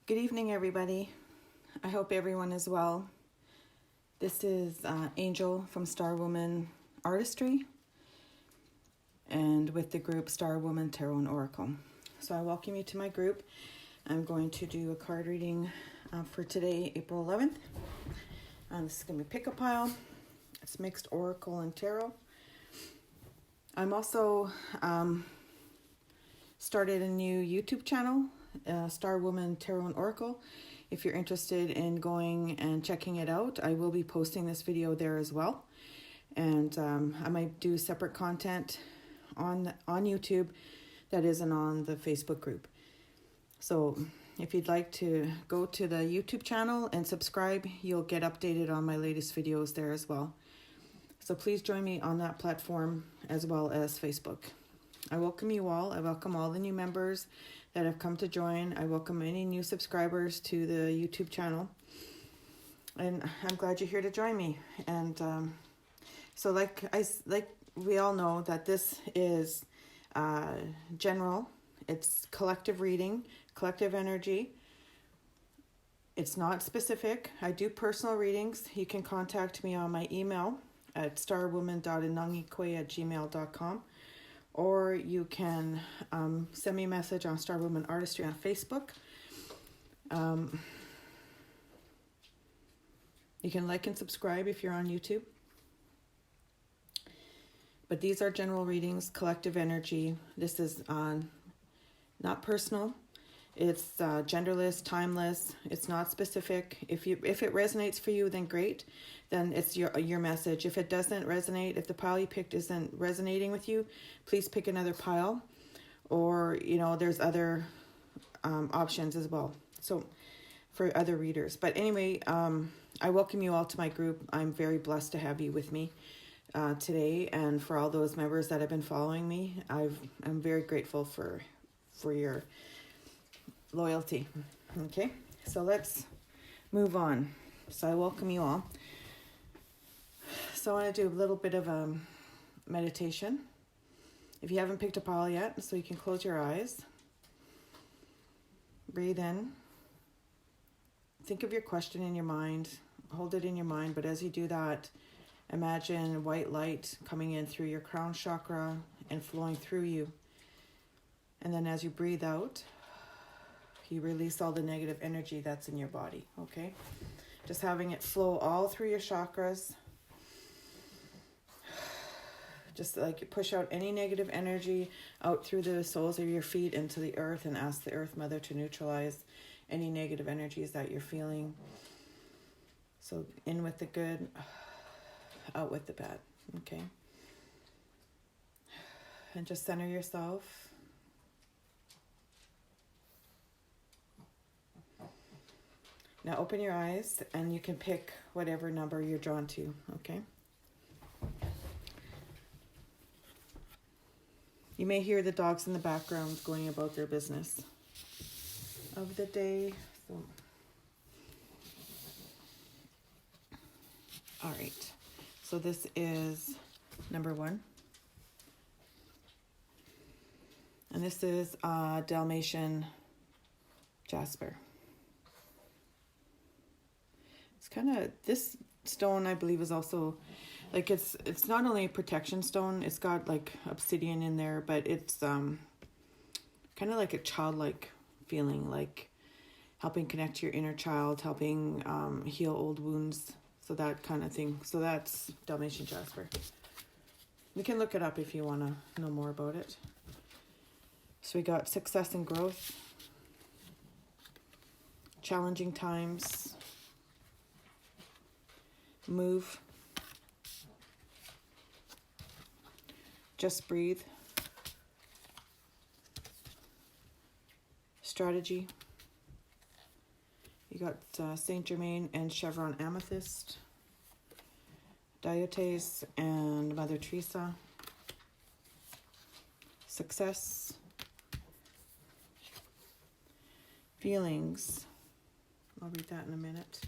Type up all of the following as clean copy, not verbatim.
Good evening, everybody. I hope everyone is well. This is Angel from Star Woman Artistry and with the group Star Woman Tarot and Oracle. So I welcome you to my group. I'm going to do a card reading for today, April 11th. This is going to be Pick a Pile. It's mixed Oracle and Tarot. I'm also started a new YouTube channel, Star Woman Tarot and Oracle. If you're interested in going and checking it out, I will be posting this video there as well. And I might do separate content on YouTube that isn't on the Facebook group. So if you'd like to go to the YouTube channel and subscribe, you'll get updated on my latest videos there as well. So please join me on that platform as well as Facebook. I welcome you all. I welcome all the new members that have come to join. I welcome any new subscribers to the YouTube channel. And I'm glad you're here to join me. And so like we all know that this is general. It's collective reading, collective energy. It's not specific. I do personal readings. You can contact me on my email at starwoman.inangikwe@gmail.com. Or you can send me a message on Star Woman Artistry on Facebook. You can like and subscribe if you're on YouTube. But these are general readings, collective energy. This is not personal. It's genderless, timeless. It's not specific. If it resonates for you, then great. Then it's your message. If it doesn't resonate, if the pile you picked isn't resonating with you, please pick another pile. Or, there's other options as well. So for other readers. But anyway, I welcome you all to my group. I'm very blessed to have you with me today. And for all those members that have been following me, I'm very grateful for your loyalty. Okay, so let's move on. So I welcome you all. So I want to do a little bit of a meditation. If you haven't picked a pile yet, so you can close your eyes. Breathe in. Think of your question in your mind. Hold it in your mind, but as you do that, imagine white light coming in through your crown chakra and flowing through you. And then as you breathe out, you release all the negative energy that's in your body, okay? Just having it flow all through your chakras. Just like you push out any negative energy out through the soles of your feet into the earth and ask the Earth Mother to neutralize any negative energies that you're feeling. So in with the good, out with the bad, okay? And just center yourself. Now open your eyes and you can pick whatever number you're drawn to, okay? You may hear the dogs in the background going about their business of the day. So, all right, so this is number 1. And this is Dalmatian Jasper. This stone I believe is also like it's not only a protection stone, it's got like obsidian in there, but it's kind of like a childlike feeling, like helping connect to your inner child, helping heal old wounds, so that kind of thing. So that's Dalmatian Jasper. You can look it up if you want to know more about it. So we got success and growth, challenging times, move, just breathe, strategy. You got Saint Germain and Chevron Amethyst, Diotes and Mother Teresa, success, feelings. I'll read that in a minute.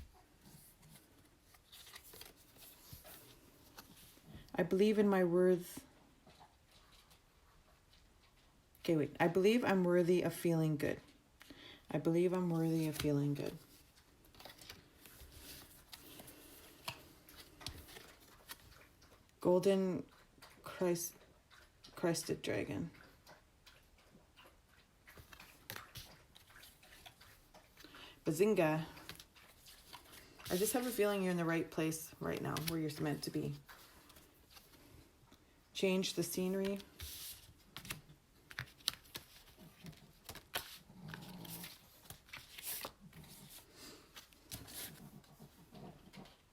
I believe in my worth. Okay, wait. I believe I'm worthy of feeling good. I believe I'm worthy of feeling good. Golden crested dragon. Bazinga. I just have a feeling you're in the right place right now, where you're meant to be. Change the scenery.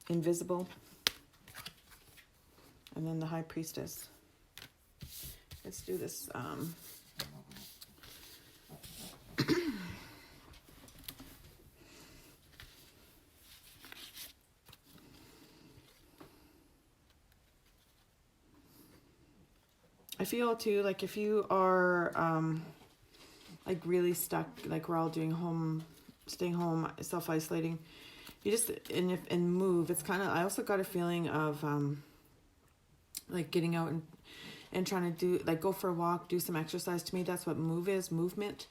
Invisible. And then the High Priestess. Let's do this. I feel too, like if you are like really stuck, like we're all doing staying home, self-isolating, you just, and move. It's kind of, I also got a feeling of like getting out and trying to do, like go for a walk, do some exercise. To me, that's what move is, movement.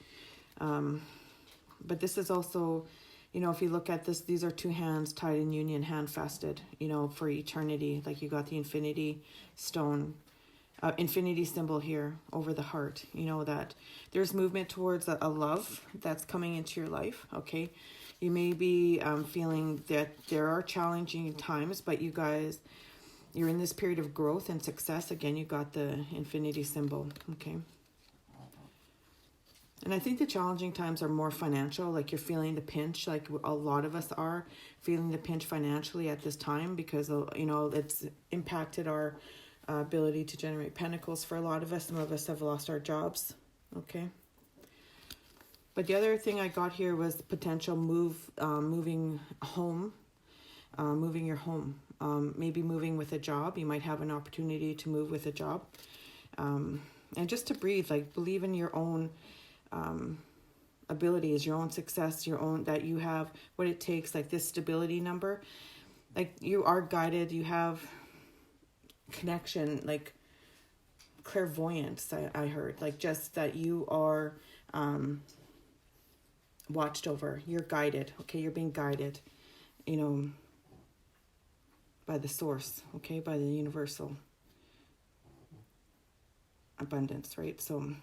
But this is also, you know, if you look at this, these are two hands tied in union, hand-fasted, you know, for eternity. Like you got the infinity stone, infinity symbol here over the heart. You know that there's movement towards a love that's coming into your life, okay? You may be feeling that there are challenging times, but you guys, you're in this period of growth and success. Again, you got the infinity symbol, okay? And I think the challenging times are more financial, like you're feeling the pinch, like a lot of us are feeling the pinch financially at this time because, you know, it's impacted our ability to generate pentacles for a lot of us. Some of us have lost our jobs, okay? But the other thing I got here was potential moving home, moving your home, maybe moving with a job. You might have an opportunity to move with a job. And just to breathe, like believe in your own abilities, your own success, your own, that you have what it takes, like this stability number. Like you are guided, you have connection, like clairvoyance, I heard, like just that you are watched over, you're guided, okay? You're being guided, you know, by the source, okay? By the universal abundance, right? So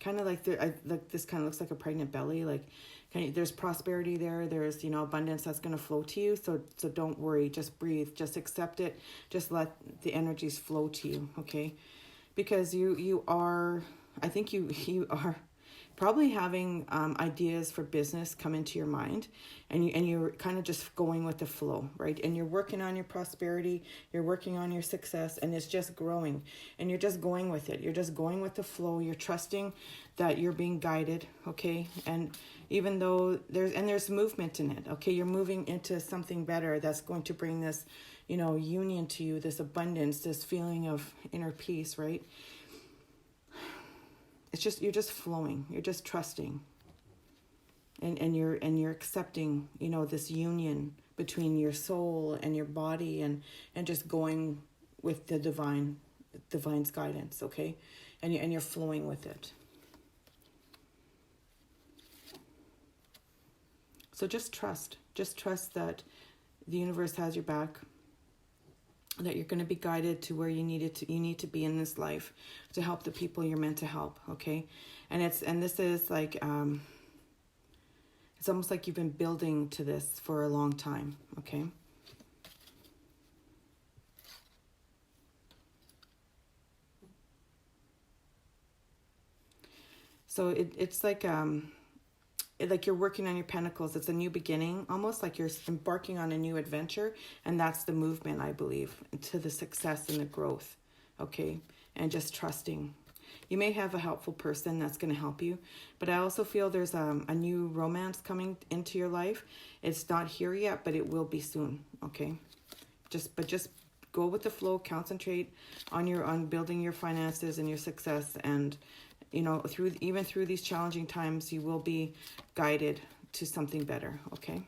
kind of like like this kind of looks like a pregnant belly, like there's prosperity there, there's, you know, abundance that's going to flow to you. So don't worry, just breathe, just accept it, just let the energies flow to you, okay? Because you are, I think you are probably having ideas for business come into your mind, and you're kind of just going with the flow, right? And you're working on your prosperity, you're working on your success, and it's just growing, and you're just going with it. You're just going with the flow. You're trusting that you're being guided, okay? And even though there's movement in it, okay? You're moving into something better that's going to bring this, you know, union to you, this abundance, this feeling of inner peace, right? It's just, you're just flowing, you're just trusting, and you're accepting, you know, this union between your soul and your body, and just going with the divine's guidance, okay? And you're flowing with it. So just trust that the universe has your back, that you're going to be guided to where you need to be in this life to help the people you're meant to help, okay? And this is like it's almost like you've been building to this for a long time, okay? So it's like you're working on your pentacles. It's a new beginning, almost like you're embarking on a new adventure, and that's the movement, I believe, to the success and the growth, okay? And just trusting. You may have a helpful person that's going to help you, but I also feel there's a new romance coming into your life. It's not here yet, but it will be soon, okay? Just go with the flow, concentrate on building your finances and your success, and you know, even through these challenging times, you will be guided to something better, okay?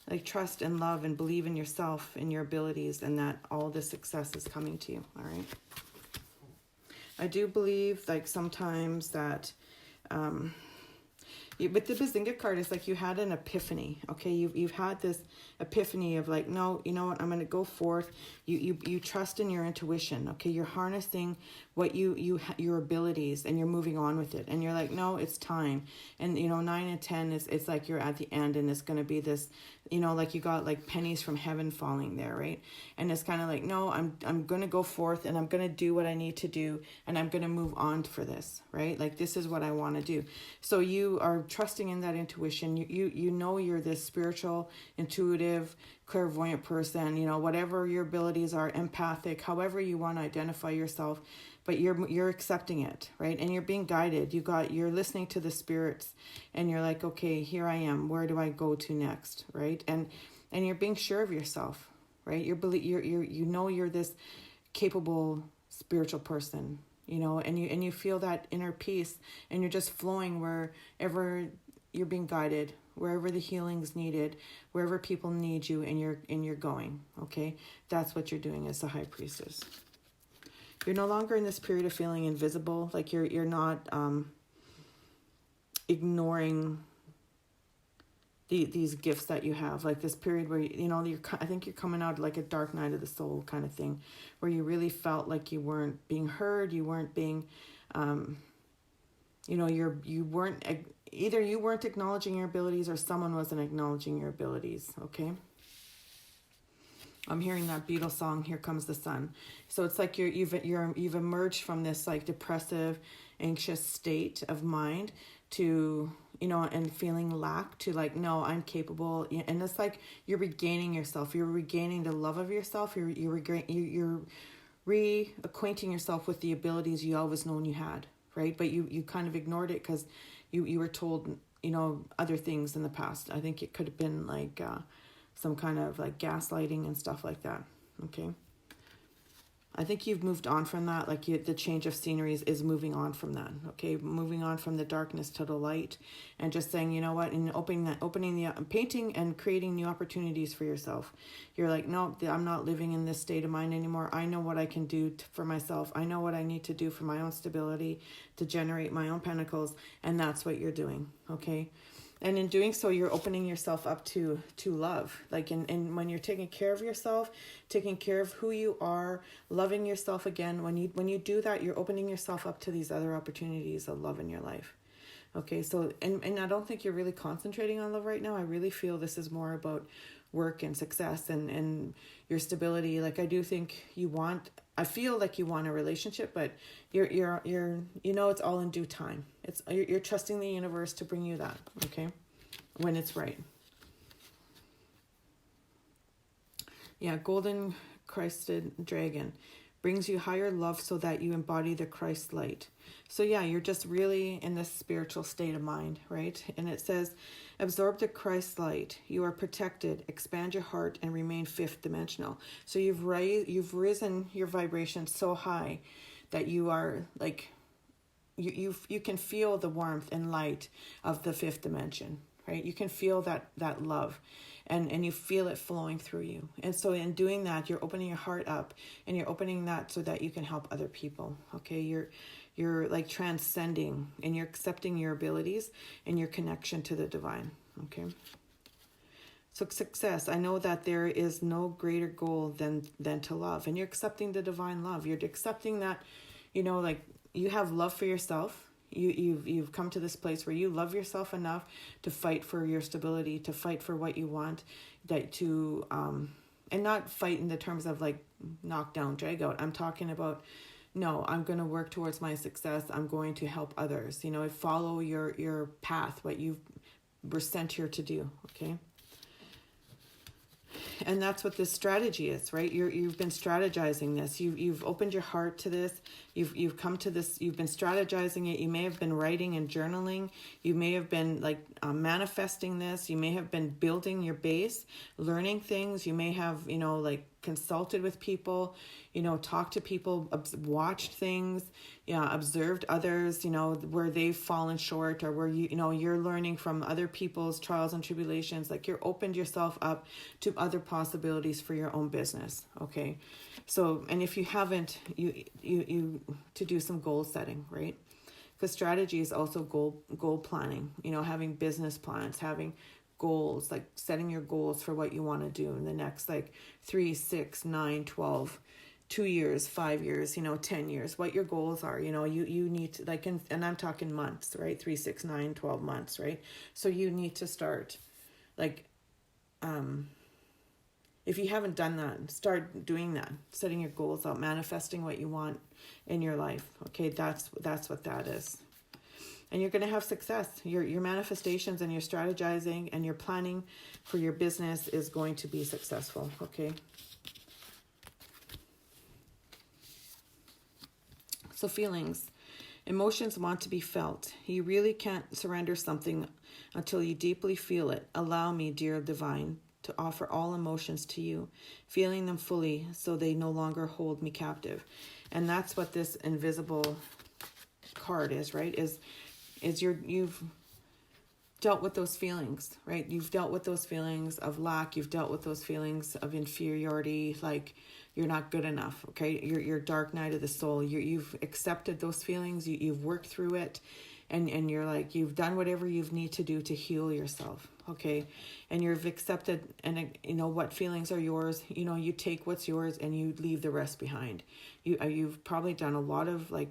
Like trust and love and believe in yourself and your abilities, and that all the success is coming to you, all right? I do believe, like, sometimes that With the Bazinga card, it's like you had an epiphany. Okay, you've had this epiphany of like, no, you know what, I'm going to go forth. You trust in your intuition. Okay, you're harnessing what your abilities, and you're moving on with it. And you're like, no, it's time. And 9 and 10 is, it's like you're at the end, and it's going to be this, like you got like pennies from heaven falling there, right? And it's kind of like, no, I'm going to go forth, and I'm going to do what I need to do, and I'm going to move on for this, right? Like, this is what I want to do. So you are trusting in that intuition. You know you're this spiritual, intuitive, clairvoyant person, whatever your abilities are, empathic, however you want to identify yourself, but you're accepting it, right? And you're being guided. You're listening to the spirits, and you're like, okay, here I am. Where do I go to next, right? And you're being sure of yourself, right? You're this capable spiritual person, and you feel that inner peace, and you're just flowing wherever you're being guided, wherever the healing's needed, wherever people need you, and you're going. Okay, that's what you're doing as the High Priestess. You're no longer in this period of feeling invisible. Like you're not ignoring these gifts that you have, like this period where I think you're coming out like a dark night of the soul kind of thing, where you really felt like you weren't being heard, you weren't being you weren't acknowledging your abilities, or someone wasn't acknowledging your abilities. Okay, I'm hearing that Beatles song, Here Comes the Sun. So it's like you've emerged from this like depressive, anxious state of mind to and feeling lack, to like, no, I'm capable. And it's like you're regaining yourself. You're regaining the love of yourself. You're reacquainting yourself with the abilities you always known you had, right? But you kind of ignored it because you were told, other things in the past. I think it could have been like some kind of like gaslighting and stuff like that. Okay. I think you've moved on from that. Like the change of scenery is moving on from that. Okay, moving on from the darkness to the light, and just saying, you know what, and painting and creating new opportunities for yourself. You're like, no, I'm not living in this state of mind anymore. I know what I can do for myself. I know what I need to do for my own stability, to generate my own pentacles, and that's what you're doing. Okay. And in doing so, you're opening yourself up to love. Like, and when you're taking care of yourself, taking care of who you are, loving yourself again, when you do that, you're opening yourself up to these other opportunities of love in your life. Okay, so, and I don't think you're really concentrating on love right now. I really feel this is more about work and success and your stability. Like, I do think I feel like you want a relationship, but you're it's all in due time. You're trusting the universe to bring you that, okay, when it's right. Yeah, golden crested dragon brings you higher love so that you embody the Christ light. So yeah, you're just really in this spiritual state of mind, right? And it says, absorb the Christ light. You are protected. Expand your heart and remain fifth dimensional. So you've risen your vibration so high that you are like, you can feel the warmth and light of the fifth dimension, right? You can feel that love. And you feel it flowing through you. And so in doing that, you're opening your heart up, and you're opening that so that you can help other people. Okay, you're like transcending, and you're accepting your abilities and your connection to the divine. Okay. So success, I know that there is no greater goal than to love, and you're accepting the divine love. You're accepting that, like you have love for yourself. You've come to this place where you love yourself enough to fight for your stability, to fight for what you want, and not fight in the terms of like knock down, drag out. I'm talking about, no, I'm going to work towards my success. I'm going to help others. Follow your path, what you were sent here to do. Okay. And that's what this strategy is, right? You've been strategizing this. You've opened your heart to this. You've come to this. You've been strategizing it. You may have been writing and journaling. You may have been like manifesting this. You may have been building your base, learning things. You may have, like consulted with people, talked to people, watched things, observed others, where they've fallen short, or where you're learning from other people's trials and tribulations. Like you're opened yourself up to other possibilities for your own business. Okay. So, and if you haven't, you to do some goal setting, right? Because strategy is also goal planning, having business plans, having goals, like setting your goals for what you want to do in the next like 3, 6, 9, 12, 2 years, 5 years, 10 years, what your goals are. You need to, like, and I'm talking months, right? 3, 6, 9, 12 months, right? So you need to start, like, if you haven't done that, start doing that, setting your goals out, manifesting what you want in your life. Okay, that's what that is. And you're going to have success. Your manifestations and your strategizing and your planning for your business is going to be successful, okay? So feelings. Emotions want to be felt. You really can't surrender something until you deeply feel it. Allow me, dear divine, to offer all emotions to you, feeling them fully so they no longer hold me captive. And that's what this invisible card is, right? Is you've dealt with those feelings, right? You've dealt with those feelings of lack. You've dealt with those feelings of inferiority, like you're not good enough, okay? Your dark night of the soul. You've accepted those feelings. You've worked through it, and you're like, you've done whatever you need to do to heal yourself, okay? And you've accepted, and what feelings are yours. You take what's yours and you leave the rest behind. You've probably done a lot of like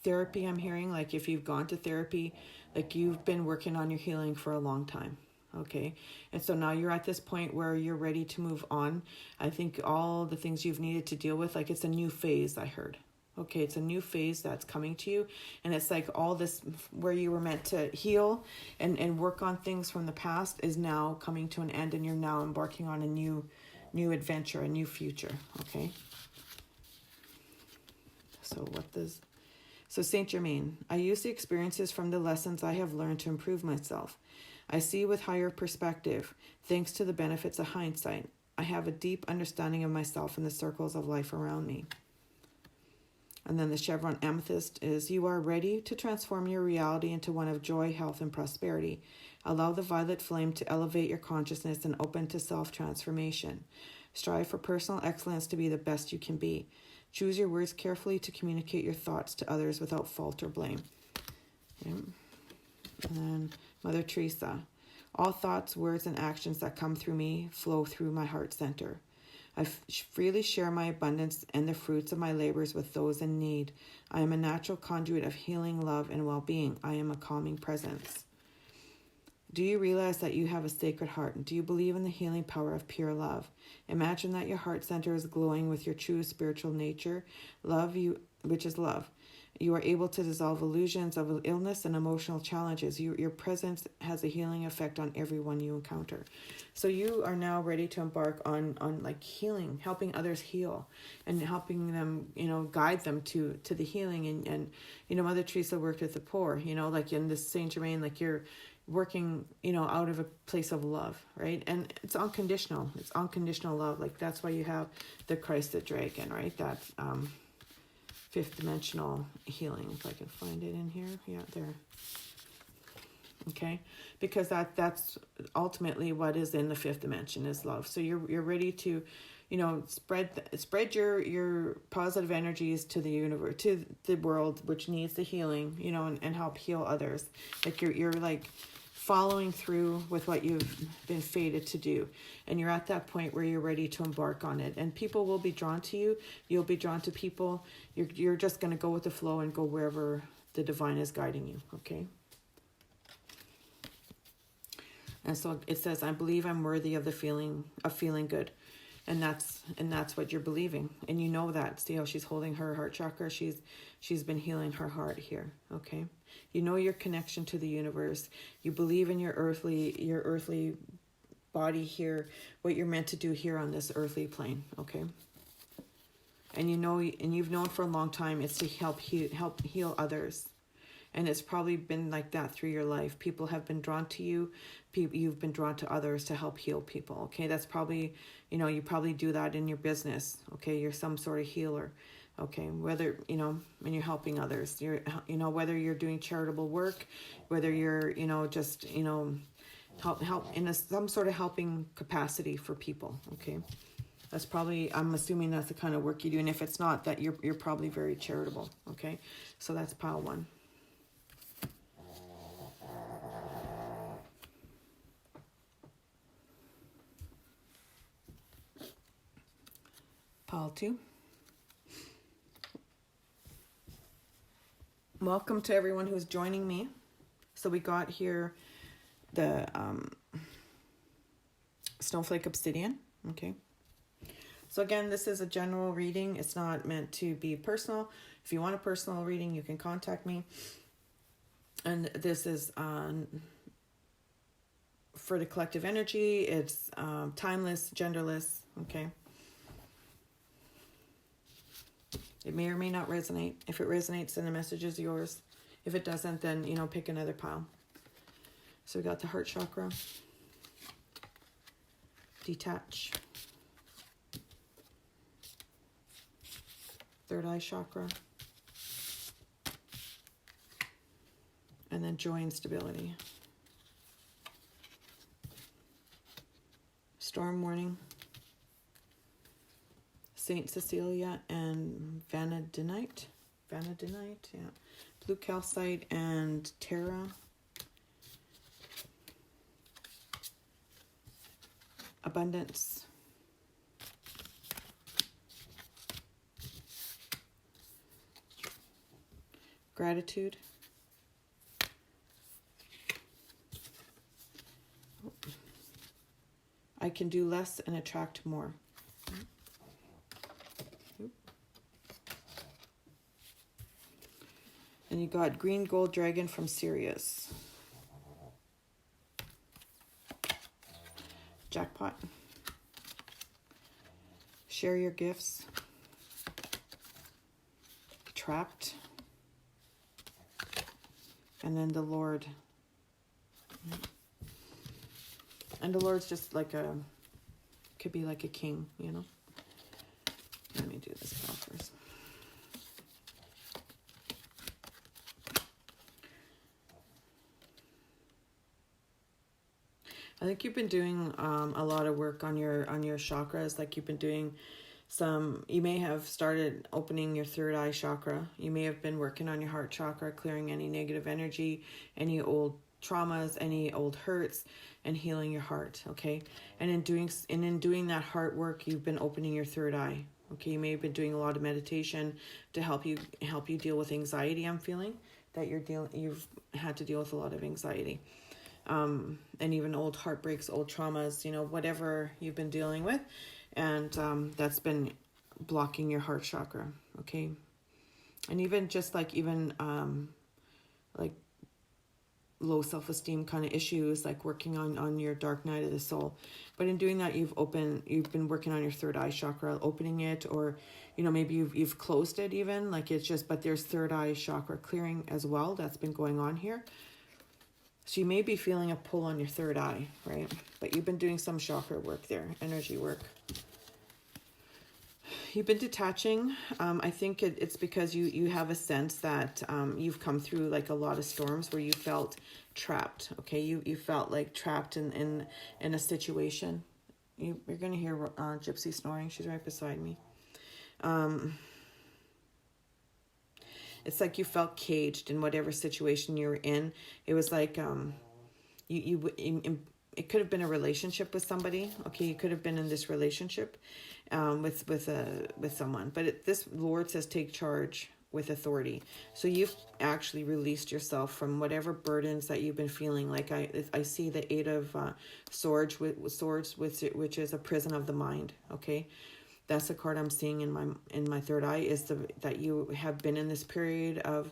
therapy. I'm hearing, like, if you've gone to therapy, like, you've been working on your healing for a long time, okay? And so now you're at this point where you're ready to move on. I think all the things you've needed to deal with, like, it's a new phase, I heard. Okay, it's a new phase that's coming to you, and it's like all this where you were meant to heal and work on things from the past is now coming to an end, and you're now embarking on a new adventure, a new future, okay? So Saint Germain, I use the experiences from the lessons I have learned to improve myself. I see with higher perspective, thanks to the benefits of hindsight. I have a deep understanding of myself and the circles of life around me. And then the chevron amethyst is, you are ready to transform your reality into one of joy, health, and prosperity. Allow the violet flame to elevate your consciousness and open to self-transformation. Strive for personal excellence to be the best you can be. Choose your words carefully to communicate your thoughts to others without fault or blame. Okay. And then Mother Teresa, all thoughts, words, and actions that come through me flow through my heart center. I freely share my abundance and the fruits of my labors with those in need. I am a natural conduit of healing, love, and well-being. I am a calming presence. Do you realize that you have a sacred heart? Do you believe in the healing power of pure love? Imagine that your heart center is glowing with your true spiritual nature, which is love. You are able to dissolve illusions of illness and emotional challenges. Your presence has a healing effect on everyone you encounter. So you are now ready to embark on like healing, helping others heal, and helping them, guide them to the healing. And Mother Teresa worked with the poor, like in this Saint Germain, like you're working, out of a place of love, right? And it's unconditional. It's unconditional love. Like that's why you have the Christ the Dragon, right? That fifth dimensional healing, if I can find it in here. Yeah, there. Okay, because that's ultimately what is in the fifth dimension is love. So you're ready to, spread your positive energies to the universe, to the world, which needs the healing, and help heal others. Like you're like following through with what you've been fated to do, and you're at that point where you're ready to embark on it, and people will be drawn to you. You'll be drawn to people. You're just going to go with the flow and go wherever the divine is guiding you. Okay. And so it says, I believe I'm worthy of feeling good. And that's what you're believing. And you know that. See how she's holding her heart chakra? She's been healing her heart here. Okay. You know your connection to the universe. You believe in your earthly body here, what you're meant to do here on this earthly plane. Okay. And you've known for a long time it's to help heal others. And it's probably been like that through your life. People have been drawn to you. You've been drawn to others to help heal people. Okay, that's probably, you probably do that in your business. Okay, you're some sort of healer. Okay, whether, and you're helping others. You're, whether you're doing charitable work, whether you're, just, help in some sort of helping capacity for people. Okay, That's probably, I'm assuming that's the kind of work you do. And if it's not, that you're probably very charitable. Okay. So that's pile 1. Pile 2. Welcome to everyone who's joining me. So we got here the Snowflake Obsidian. Okay. So again, this is a general reading. It's not meant to be personal. If you want a personal reading, you can contact me. And this is for the collective energy. It's timeless, genderless. Okay. It may or may not resonate. If it resonates, then the message is yours. If it doesn't, then, pick another pile. So we got the heart chakra. Detach. Third eye chakra. And then joy and stability. Storm warning. Saint Cecilia and vanadinite, yeah. Blue calcite and Terra. Abundance. Gratitude. I can do less and attract more. And you got green gold dragon from Sirius. Jackpot. Share your gifts. Trapped. And then the Lord. And the Lord's just like could be like a king, Let me do this pile first. I think you've been doing a lot of work on your chakras. Like you've been doing you may have started opening your third eye chakra. You may have been working on your heart chakra, clearing any negative energy, any old traumas, any old hurts, and healing your heart. Okay. And in doing that heart work, you've been opening your third eye. Okay. You may have been doing a lot of meditation to help you deal with anxiety. I'm feeling that you've had to deal with a lot of anxiety. And even old heartbreaks, old traumas, whatever you've been dealing with. And that's been blocking your heart chakra, okay? And even just like low self-esteem kind of issues, like working on your dark night of the soul. But in doing that, you've been working on your third eye chakra, opening it, or, maybe you've closed it even, but there's third eye chakra clearing as well. That's been going on here. So you may be feeling a pull on your third eye, right? But you've been doing some chakra work there, energy work. You've been detaching. I think it's because you have a sense that you've come through like a lot of storms where you felt trapped, okay? You felt like trapped in a situation. You're going to hear Gypsy snoring. She's right beside me. It's like you felt caged in whatever situation you were in. It was like it could have been a relationship with somebody. Okay, you could have been in this relationship with someone. But this Lord says take charge with authority. So you've actually released yourself from whatever burdens that you've been feeling. Like I see the Eight of Swords, which is a prison of the mind. Okay. That's the card I'm seeing in my third eye, is that you have been in this period of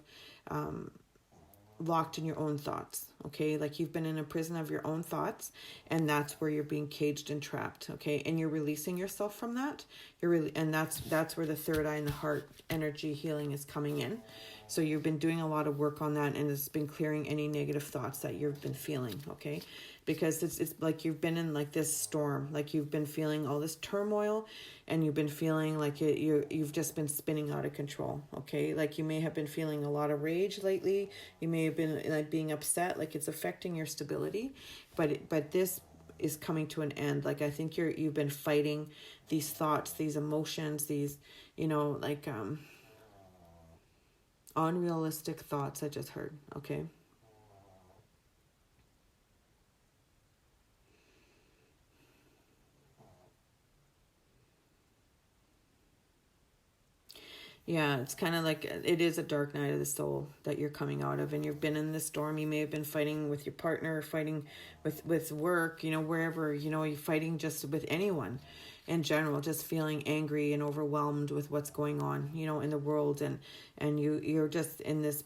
locked in your own thoughts, okay? Like you've been in a prison of your own thoughts, and that's where you're being caged and trapped, okay? And you're releasing yourself from that. And that's where the third eye and the heart energy healing is coming in. So you've been doing a lot of work on that, and it's been clearing any negative thoughts that you've been feeling, okay? Because it's like you've been in like this storm, like you've been feeling all this turmoil, and you've been feeling like you've just been spinning out of control, okay? Like you may have been feeling a lot of rage lately. You may have been like being upset, like it's affecting your stability. But this is coming to an end. Like I think you've been fighting these thoughts, these emotions, these, like unrealistic thoughts I just heard. Okay. Yeah, it's kind of like it is a dark night of the soul that you're coming out of, and you've been in the storm. You may have been fighting with your partner, fighting with work, wherever, you're fighting just with anyone in general, just feeling angry and overwhelmed with what's going on, in the world, and you're just in this,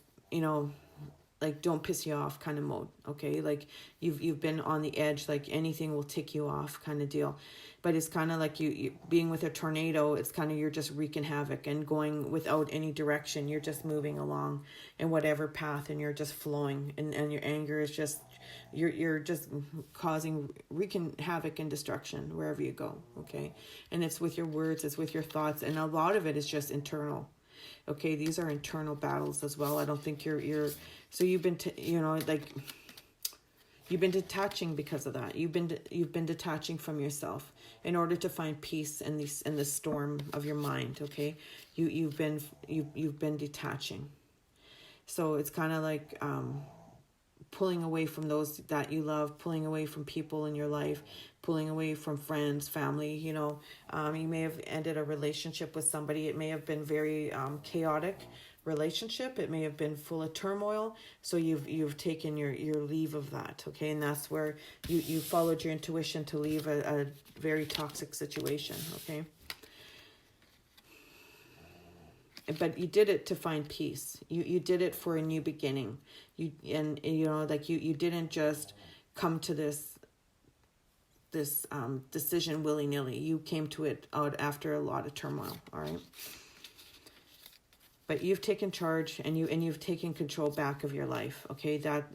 like don't piss you off kind of mode. Okay, like you've been on the edge, like anything will tick you off kind of deal. But it's kind of like you being with a tornado, it's kind of you're just wreaking havoc and going without any direction. You're just moving along in whatever path, and you're just flowing, and your anger is just you're just wreaking havoc and destruction wherever you go. Okay, and it's with your words, it's with your thoughts, and a lot of it is just internal. Okay, these are internal battles as well. I don't think you're so you've been like you've been detaching because of that. You've been detaching from yourself in order to find peace in the storm of your mind. Okay, you've been detaching. So it's kind of like pulling away from those that you love, pulling away from people in your life, pulling away from friends, family. You may have ended a relationship with somebody. It may have been very chaotic relationship. It may have been full of turmoil. So you've taken your leave of that. Okay, and that's where you followed your intuition to leave a very toxic situation. Okay. But you did it to find peace. You did it for a new beginning. You didn't just come to this decision willy-nilly. You came to it out after a lot of turmoil. All right. But you've taken charge, and you've taken control back of your life. Okay, that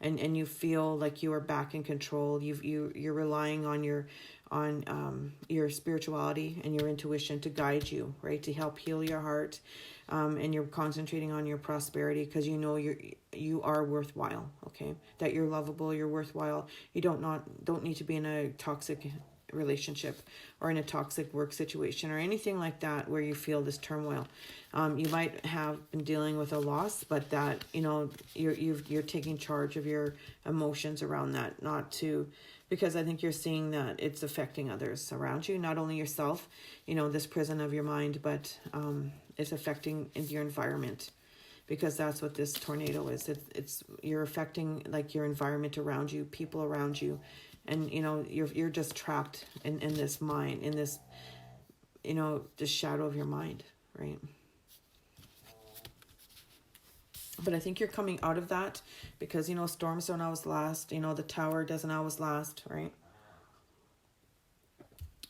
and you feel like you are back in control. You're relying on your spirituality and your intuition to guide you, right, to help heal your heart, and you're concentrating on your prosperity because you are worthwhile. Okay, that you're lovable, you're worthwhile. You don't need to be in a toxic relationship or in a toxic work situation or anything like that where you feel this turmoil. You might have been dealing with a loss, but that you're taking charge of your emotions around that, because I think you're seeing that it's affecting others around you, not only yourself, this prison of your mind, but it's affecting your environment, because that's what this tornado is. It's you're affecting like your environment around you, people around you, and you're just trapped in this mind, in this this shadow of your mind, right? But I think you're coming out of that because storms don't always last. The tower doesn't always last, right?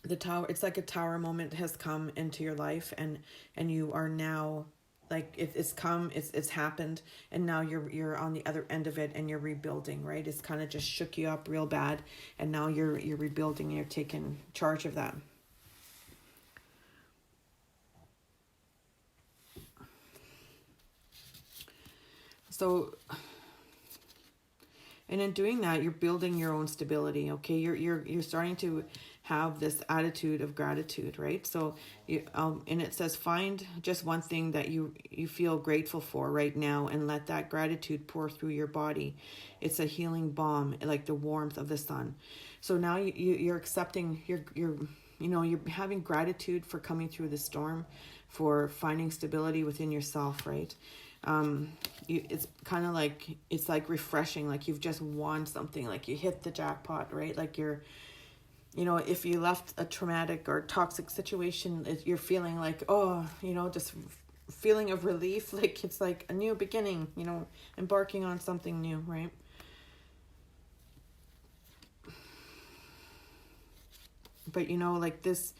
The tower, it's like a tower moment has come into your life, and you are now like it's happened, and now you're on the other end of it, and you're rebuilding, right? It's kind of just shook you up real bad, and now you're rebuilding, and you're taking charge of that. So, and in doing that, you're building your own stability. Okay, you're starting to have this attitude of gratitude, right? So, and it says find just one thing that you feel grateful for right now, and let that gratitude pour through your body. It's a healing balm, like the warmth of the sun. So now you're accepting. You're having gratitude for coming through the storm, for finding stability within yourself, right? It's kind of like, it's like refreshing, like you've just won something, like you hit the jackpot, right? Like if you left a traumatic or toxic situation, you're feeling like, just feeling of relief, like it's like a new beginning, embarking on something new, right? But like this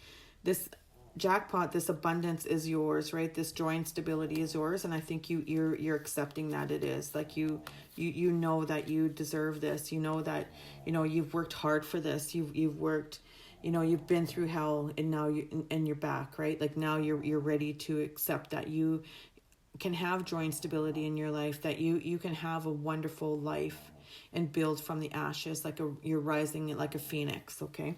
jackpot, this abundance is yours, right? This joy and stability is yours, and I think you're accepting that it is. Like you know that you deserve this. You know that you've worked hard for this. You've worked, you've been through hell, and now you're back, right? Like now you're ready to accept that you can have joy and stability in your life, that you can have a wonderful life and build from the ashes, like you're rising like a phoenix, okay?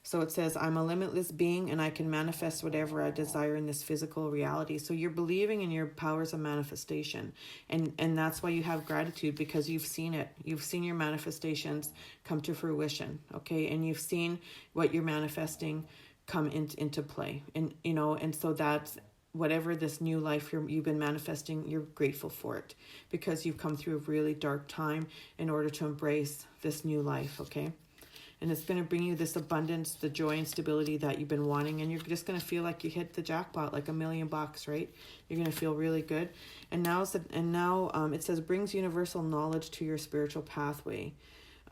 So it says, I'm a limitless being and I can manifest whatever I desire in this physical reality. So you're believing in your powers of manifestation. And that's why you have gratitude, because you've seen it. You've seen your manifestations come to fruition, okay? And you've seen what you're manifesting come into play. And, you know, and so that's whatever this new life you've been manifesting, you're grateful for it because you've come through a really dark time in order to embrace this new life, okay? And it's going to bring you this abundance, the joy and stability that you've been wanting. And you're just going to feel like you hit the jackpot, like $1 million, right? You're going to feel really good. And now it says, brings universal knowledge to your spiritual pathway.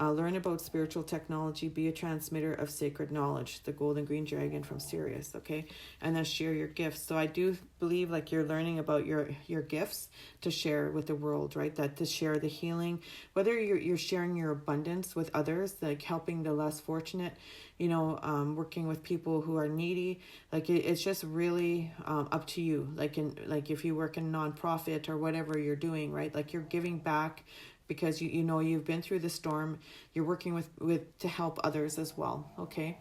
Learn about spiritual technology, be a transmitter of sacred knowledge, the golden green dragon from Sirius, okay? And then share your gifts. So I do believe like you're learning about your gifts to share with the world, right? That to share the healing, whether you're sharing your abundance with others, like helping the less fortunate, you know, working with people who are needy, like it's just really up to you. Like if you work in nonprofit or whatever you're doing, right? Like you're giving back, because you know you've been through the storm. You're working with to help others as well, okay,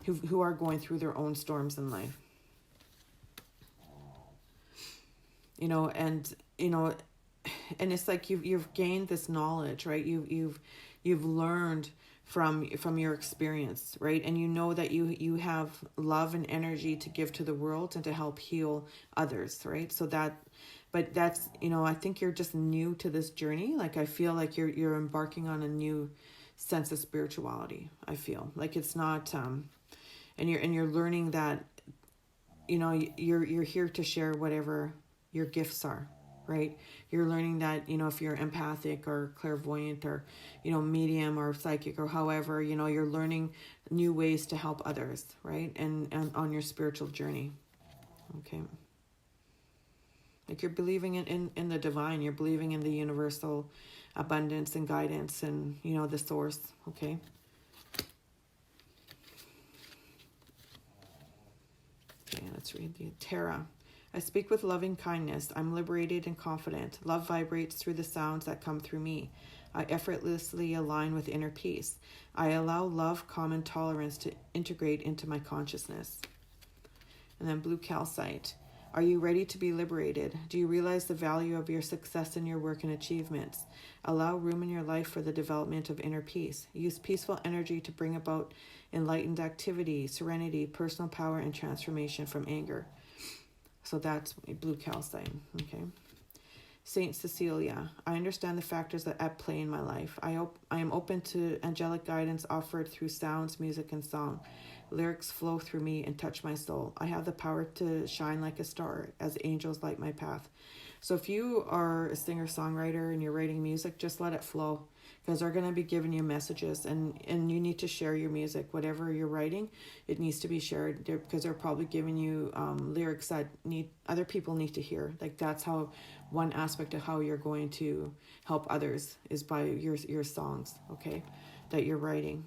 who are going through their own storms in life, you know. And you know, and it's like you've gained this knowledge, right? You've learned from your experience, right? And you know that you have love and energy to give to the world and to help heal others, right? So but that's, you know, I think you're just new to this journey. Like I feel like you're embarking on a new sense of spirituality. I feel like it's not and you're learning that, you know, you're here to share whatever your gifts are, right? You're learning that, you know, if you're empathic or clairvoyant or, you know, medium or psychic or however, you know, you're learning new ways to help others, right? And on your spiritual journey. Okay. Like you're believing in the divine, you're believing in the universal abundance and guidance and, you know, the source, okay? Okay, let's read the Tara. I speak with loving kindness. I'm liberated and confident. Love vibrates through the sounds that come through me. I effortlessly align with inner peace. I allow love, calm, and tolerance to integrate into my consciousness. And then blue calcite. Are you ready to be liberated? Do you realize the value of your success in your work and achievements? Allow room in your life for the development of inner peace. Use peaceful energy to bring about enlightened activity, serenity, personal power, and transformation from anger. So that's blue calcite, okay? Saint Cecilia, I understand the factors that at play in my life. I am open to angelic guidance offered through sounds, music, and song. Lyrics flow through me and touch my soul. I have the power to shine like a star as angels light my path. So if you are a singer-songwriter and you're writing music, just let it flow, because they're going to be giving you messages, and you need to share your music. Whatever you're writing, it needs to be shared because they're probably giving you lyrics that other people need to hear. Like that's how one aspect of how you're going to help others is by your songs, okay, that you're writing.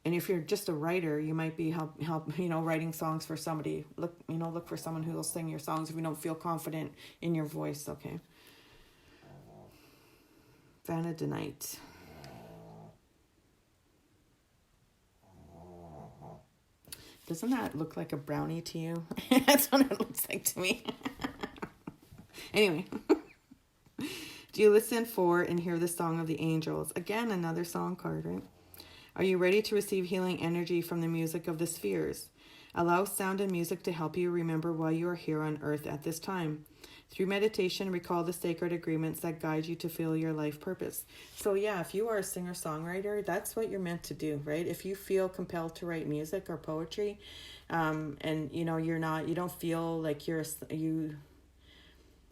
And if you're just a writer, you might be help you know, writing songs for somebody. Look for someone who will sing your songs if you don't feel confident in your voice, okay? Vanadinite. Doesn't that look like a brownie to you? That's what it looks like to me. Anyway. Do you listen for and hear the song of the angels? Again, another song card, right? Are you ready to receive healing energy from the music of the spheres? Allow sound and music to help you remember why you are here on earth at this time. Through meditation, recall the sacred agreements that guide you to fulfill your life purpose. So yeah, if you are a singer-songwriter, that's what you're meant to do, right? If you feel compelled to write music or poetry, and you know, you don't feel like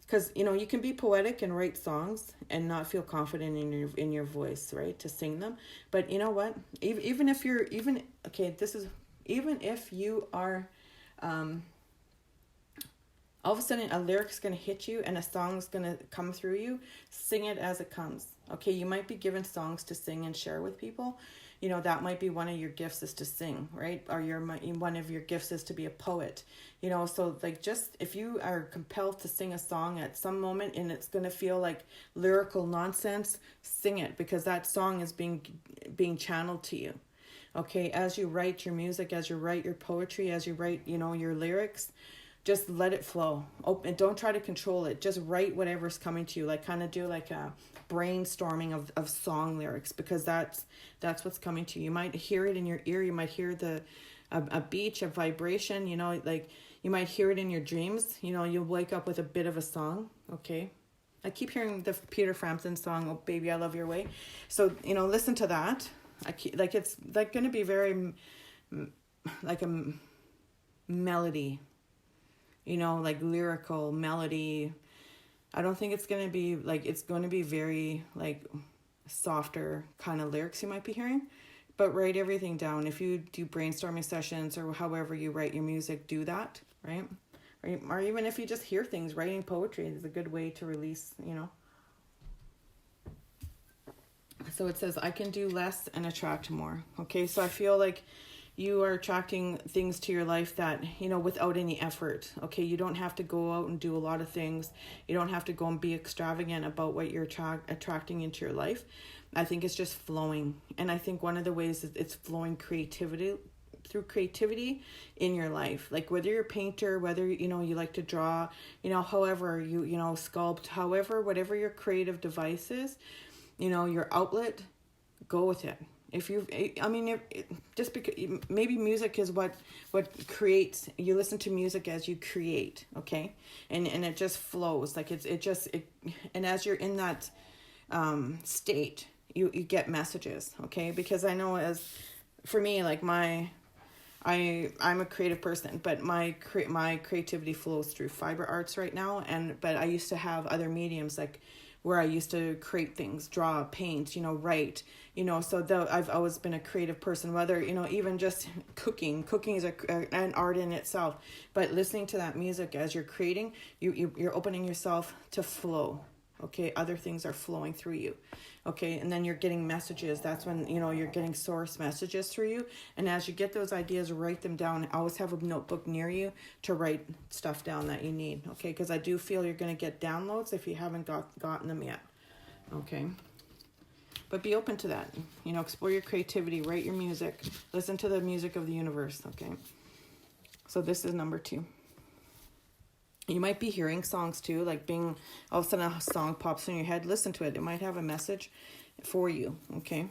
because, you know, you can be poetic and write songs and not feel confident in your voice, right, to sing them. But you know what? Even if you are, all of a sudden a lyric's going to hit you and a song's going to come through you, sing it as it comes. Okay, you might be given songs to sing and share with people, you know, that might be one of your gifts is to sing, right? Or one of your gifts is to be a poet, you know. So like, just if you are compelled to sing a song at some moment and it's going to feel like lyrical nonsense, sing it, because that song is being channeled to you. Okay, as you write your music, as you write your poetry, as you write, you know, your lyrics, just let it flow. And don't try to control it. Just write whatever's coming to you. Like, kind of do like a brainstorming of song lyrics, because that's what's coming to you. You might hear it in your ear. You might hear a beach, a vibration, you know, like you might hear it in your dreams. You know, you'll wake up with a bit of a song. Okay. I keep hearing the Peter Frampton song, "Oh Baby, I Love Your Way." So, you know, listen to that. It's like going to be very like a melody, you know, like lyrical melody. I don't think it's going to be like, it's going to be very like softer kind of lyrics you might be hearing, but write everything down. If you do brainstorming sessions or however you write your music, do that, right? Or even if you just hear things, writing poetry is a good way to release, you know. So it says, I can do less and attract more. Okay, so I feel like you are attracting things to your life that, you know, without any effort. Okay, you don't have to go out and do a lot of things. You don't have to go and be extravagant about what you're attracting into your life. I think it's just flowing. And I think one of the ways is it's flowing through creativity in your life. Like whether you're a painter, whether, you know, you like to draw, you know, however you know, sculpt, however, whatever your creative device is, you know, your outlet, go with it. If you, I mean, just because maybe music is what creates, you listen to music as you create, okay? And it just flows, like and as you're in that state, you get messages, okay? Because I know for me, like I'm a creative person, but my creativity flows through fiber arts right now, but I used to have other mediums, like where I used to create things, draw, paint, you know, write, you know, so though I've always been a creative person, whether, you know, even just cooking is an art in itself, but listening to that music as you're creating, you're opening yourself to flow. Okay, other things are flowing through you. Okay, and then you're getting messages. That's when, you know, you're getting source messages through you. And as you get those ideas, write them down. Always have a notebook near you to write stuff down that you need. Okay, because I do feel you're going to get downloads if you haven't gotten them yet. Okay, but be open to that. You know, explore your creativity, write your music, listen to the music of the universe. Okay, so this is number 2. You might be hearing songs too, like being all of a sudden a song pops in your head. Listen to it. It might have a message for you, okay,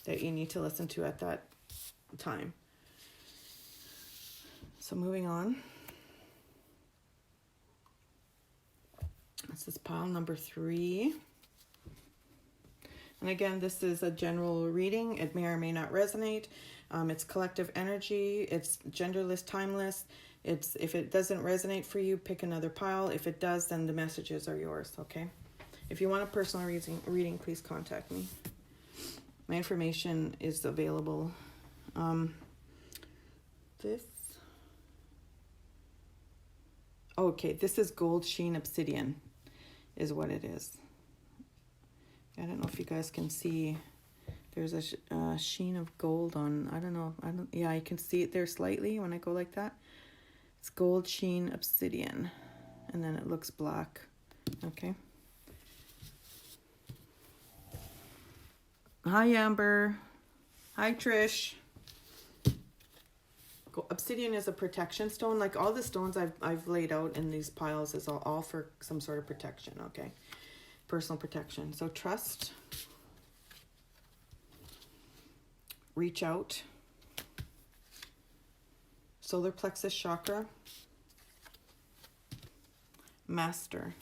that you need to listen to at that time. So moving on. This is pile number 3. And again, this is a general reading. It may or may not resonate. It's collective energy. It's genderless, timeless. If it doesn't resonate for you, pick another pile. If it does, then the messages are yours, okay? If you want a personal reading, please contact me. My information is available. This is gold sheen obsidian is what it is. I don't know if you guys can see. There's a sheen of gold on, yeah, I can see it there slightly when I go like that. It's gold sheen obsidian, and then it looks black. Okay. Hi, Amber. Hi, Trish. Obsidian is a protection stone. Like all the stones I've laid out in these piles is all for some sort of protection. Okay, personal protection. So trust. Reach out. Solar plexus chakra. Master.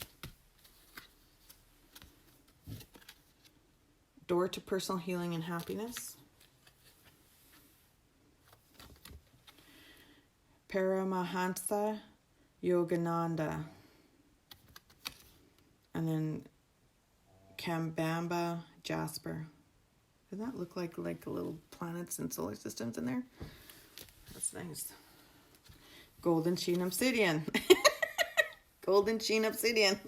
Door to personal healing and happiness. Paramahansa Yogananda. And then Kambamba Jasper. Doesn't that look like little planets and solar systems in there? That's nice. Golden sheen obsidian. Golden sheen obsidian.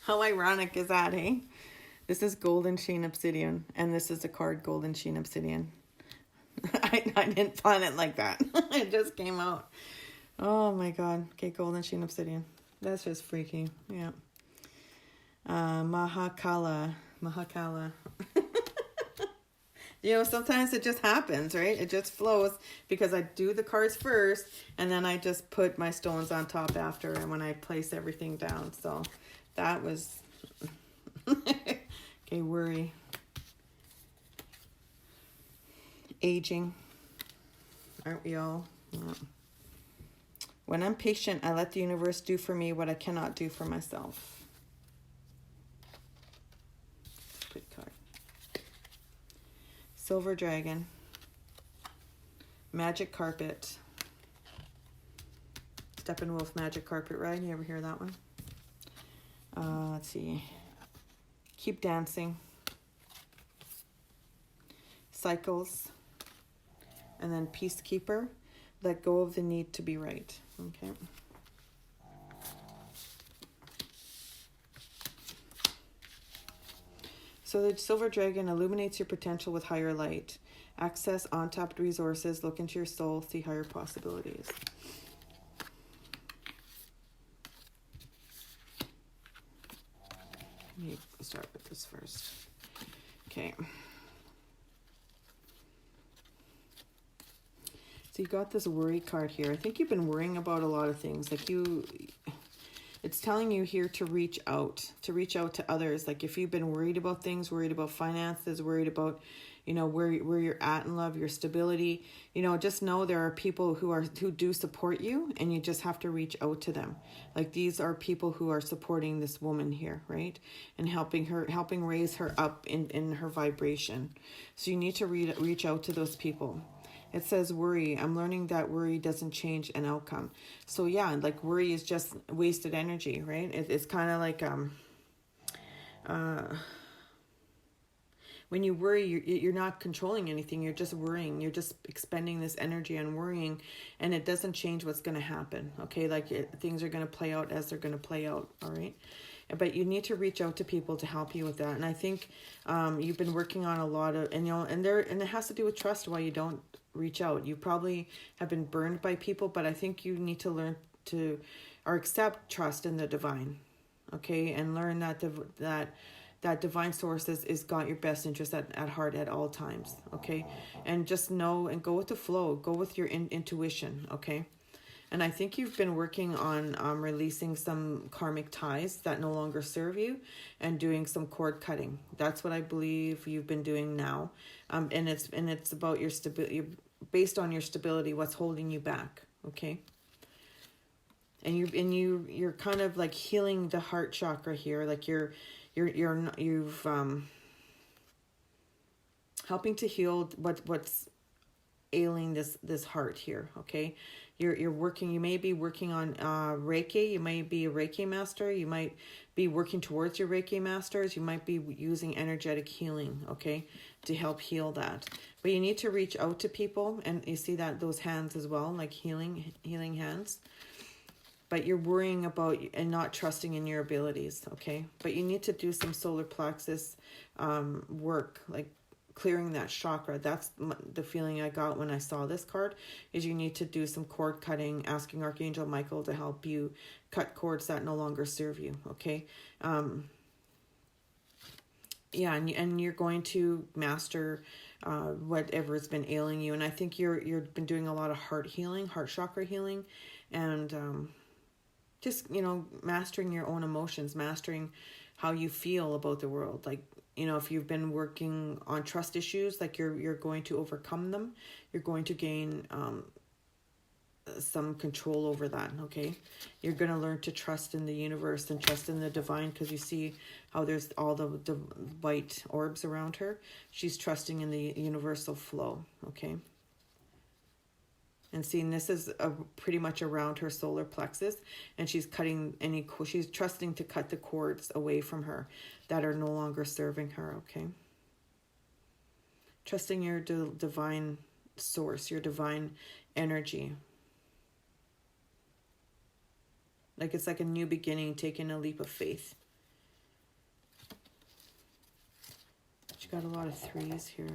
How ironic is that, hey? This is Golden Sheen Obsidian, and this is the card Golden Sheen Obsidian. I didn't plan it like that. It just came out. Oh my god. Okay, Golden Sheen Obsidian. That's just freaky. Yeah. Mahakala. You know, sometimes it just happens, right? It just flows because I do the cards first and then I just put my stones on top after and when I place everything down. So that was... Okay, worry. Aging. Aren't we all? Yeah. When I'm patient, I let the universe do for me what I cannot do for myself. Good card. Silver Dragon. Magic Carpet. Steppenwolf Magic Carpet Ride. You ever hear that one? Let's see. Keep Dancing. Cycles. And then Peacekeeper. Let go of the need to be right. Okay. So the Silver Dragon illuminates your potential with higher light. Access untapped resources. Look into your soul. See higher possibilities. Let me start with this first. Okay. So you got this worry card here. I think you've been worrying about a lot of things. Like it's telling you here to reach out to others. Like if you've been worried about things, worried about finances, worried about, you know, where you're at in love, your stability, you know, just know there are people who do support you and you just have to reach out to them. Like these are people who are supporting this woman here, right? And helping raise her up in her vibration. So you need to reach out to those people. It says worry. I'm learning that worry doesn't change an outcome. So yeah, like worry is just wasted energy, right? It's kind of like when you worry, you're not controlling anything. You're just worrying. You're just expending this energy on worrying, and it doesn't change what's going to happen. Okay, like things are going to play out as they're going to play out. All right. But you need to reach out to people to help you with that. And I think you've been working on a lot of, and you know, and it has to do with trust. Why you don't reach out. You probably have been burned by people, but I think you need to learn to or accept trust in the divine. Okay, and learn that that divine source is got your best interest at heart at all times. Okay, and just know and go with the flow. Go with your intuition. Okay. And I think you've been working on releasing some karmic ties that no longer serve you and doing some cord cutting. That's what I believe you've been doing now. And it's about your stability, based on your stability, what's holding you back. Okay. And you're kind of like healing the heart chakra here. Like you've helping to heal what's ailing this heart here. Okay. You're working, you may be working on Reiki, you may be a Reiki master, you might be working towards your Reiki masters, you might be using energetic healing, okay, to help heal that. But you need to reach out to people, and you see that those hands as well, like healing hands. But you're worrying about and not trusting in your abilities, okay? But you need to do some solar plexus work, like clearing that chakra. That's the feeling I got when I saw this card, is you need to do some cord cutting, asking Archangel Michael to help you cut cords that no longer serve you. Okay. Yeah. And you're going to master whatever has been ailing you. And I think you've been doing a lot of heart healing, heart chakra healing, and just, you know, mastering your own emotions, mastering how you feel about the world. Like, you know, if you've been working on trust issues, like you're going to overcome them. You're going to gain some control over that, okay? You're going to learn to trust in the universe and trust in the divine, because you see how there's all the white orbs around her. She's trusting in the universal flow, okay? And seeing this is pretty much around her solar plexus, and she's she's trusting to cut the cords away from her that are no longer serving her, okay? Trusting your divine source, your divine energy. Like it's like a new beginning, taking a leap of faith. got a lot of threes here.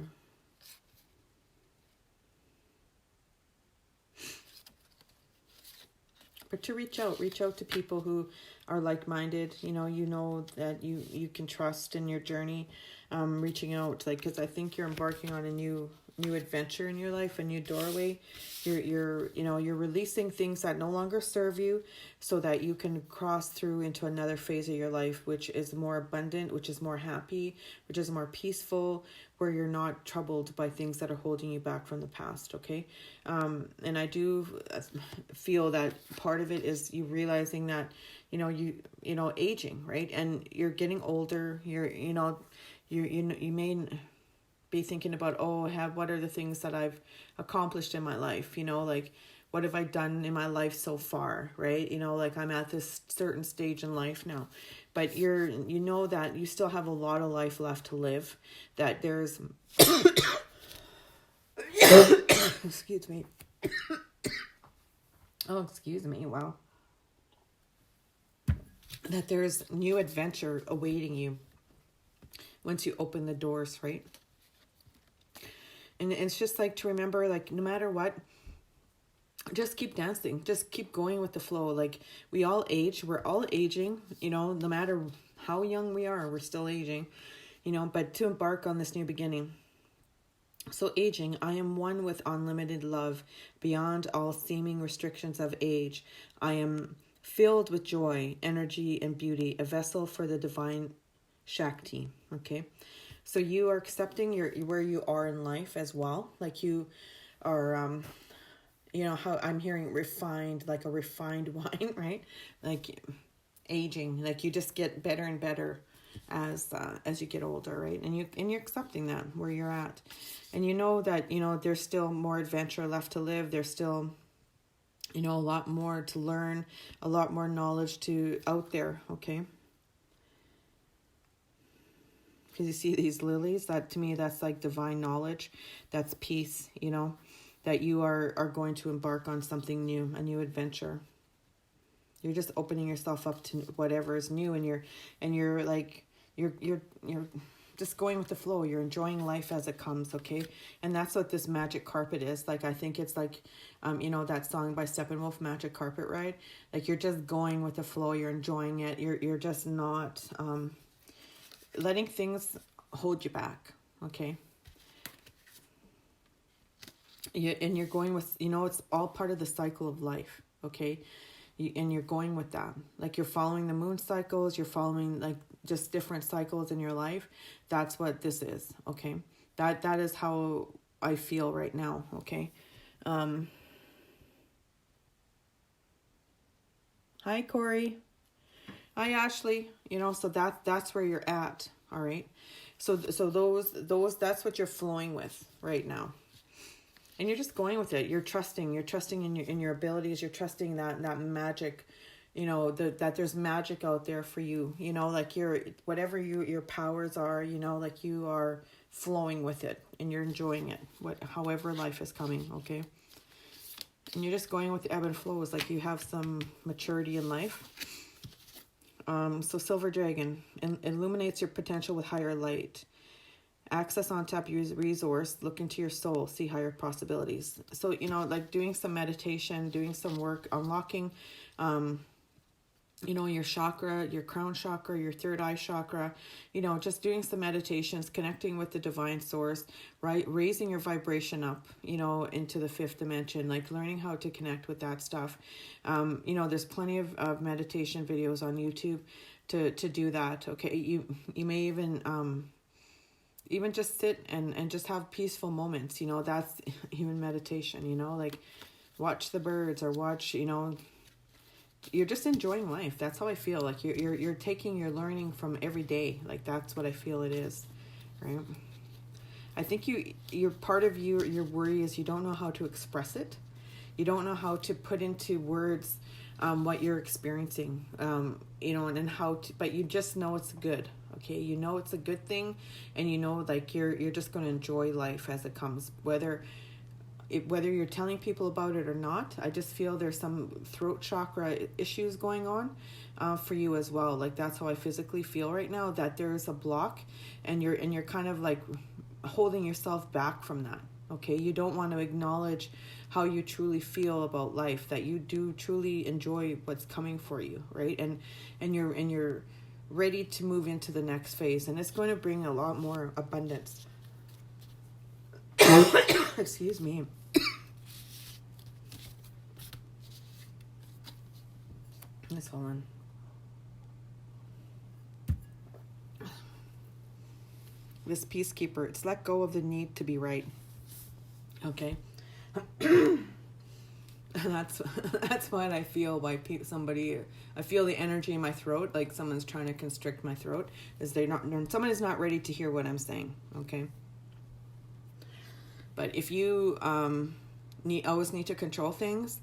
But to reach out to people who are like-minded, you know that you can trust in your journey, reaching out, like, because I think you're embarking on a new adventure in your life, a new doorway. You're releasing things that no longer serve you, so that you can cross through into another phase of your life, which is more abundant, which is more happy, which is more peaceful, where you're not troubled by things that are holding you back from the past. Okay. And I do feel that part of it is you realizing that, aging, right? And you're getting older. You may be thinking about, what are the things that I've accomplished in my life? Like, what have I done in my life so far, right? Like, I'm at this certain stage in life now, but you know that you still have a lot of life left to live, that there's, excuse me. Oh, excuse me. Wow. That there's new adventure awaiting you once you open the doors, right? And it's just like to remember, like, no matter what, just keep dancing. Just keep going with the flow. Like, we all age. We're all aging, no matter how young we are, we're still aging, but to embark on this new beginning. So aging, I am one with unlimited love beyond all seeming restrictions of age. I am filled with joy, energy, and beauty, a vessel for the divine Shakti. Okay. So you are accepting where you are in life as well. Like, you are, how I'm hearing refined, like a refined wine, right? Like aging, like you just get better and better as you get older, right? And you're accepting that where you're at, and you know that there's still more adventure left to live. There's still a lot more to learn, a lot more knowledge out there. Okay. Because you see these lilies, that to me, that's like divine knowledge. That's peace, that you are going to embark on something new, a new adventure. You're just opening yourself up to whatever is new, and you're like, you're just going with the flow. You're enjoying life as it comes. Okay. And that's what this magic carpet is. Like, I think it's like, that song by Steppenwolf, Magic Carpet Ride. Like, you're just going with the flow. You're enjoying it. You're just not, letting things hold you back. Okay. And you're going with, it's all part of the cycle of life. Okay. And you're going with that. Like, you're following the moon cycles. You're following, like, just different cycles in your life. That's what this is. Okay. That is how I feel right now. Okay. Hi, Corey. Hi, Ashley. So that's where you're at. All right. So those, that's what you're flowing with right now. And you're just going with it. You're trusting in your abilities. You're trusting that magic, that there's magic out there for you, like whatever your powers are, like you are flowing with it and you're enjoying it, however life is coming. Okay. And you're just going with the ebb and flows. Like, you have some maturity in life. So Silver Dragon illuminates your potential with higher light. Access untapped resource, look into your soul, see higher possibilities. So, like doing some meditation, doing some work, unlocking, your chakra, your crown chakra, your third eye chakra, just doing some meditations, connecting with the divine source, right? Raising your vibration up, into the fifth dimension, like learning how to connect with that stuff. There's plenty of meditation videos on YouTube to do that. Okay. You may even just sit and just have peaceful moments, that's even meditation, like watch the birds or watch, you're just enjoying life. That's how I feel. Like you're taking your learning from every day. Like, that's what I feel it is, right? I think you're part of your worry is you don't know how to express it. You don't know how to put into words what you're experiencing, and how to, but you just know it's good. Okay. It's a good thing, and like you're just going to enjoy life as it comes, whether whether you're telling people about it or not, I just feel there's some throat chakra issues going on for you as well. Like that's how I physically feel right now, that there's a block, and you're kind of like holding yourself back from that. Okay, you don't want to acknowledge how you truly feel about life, that you do truly enjoy what's coming for you, right? And you're ready to move into the next phase, and it's going to bring a lot more abundance. Excuse me. Let's hold on. This peacekeeper, it's let go of the need to be right. Okay. That's what I feel by somebody. I feel the energy in my throat, like someone's trying to constrict my throat. Someone is not ready to hear what I'm saying. Okay. But if you always need to control things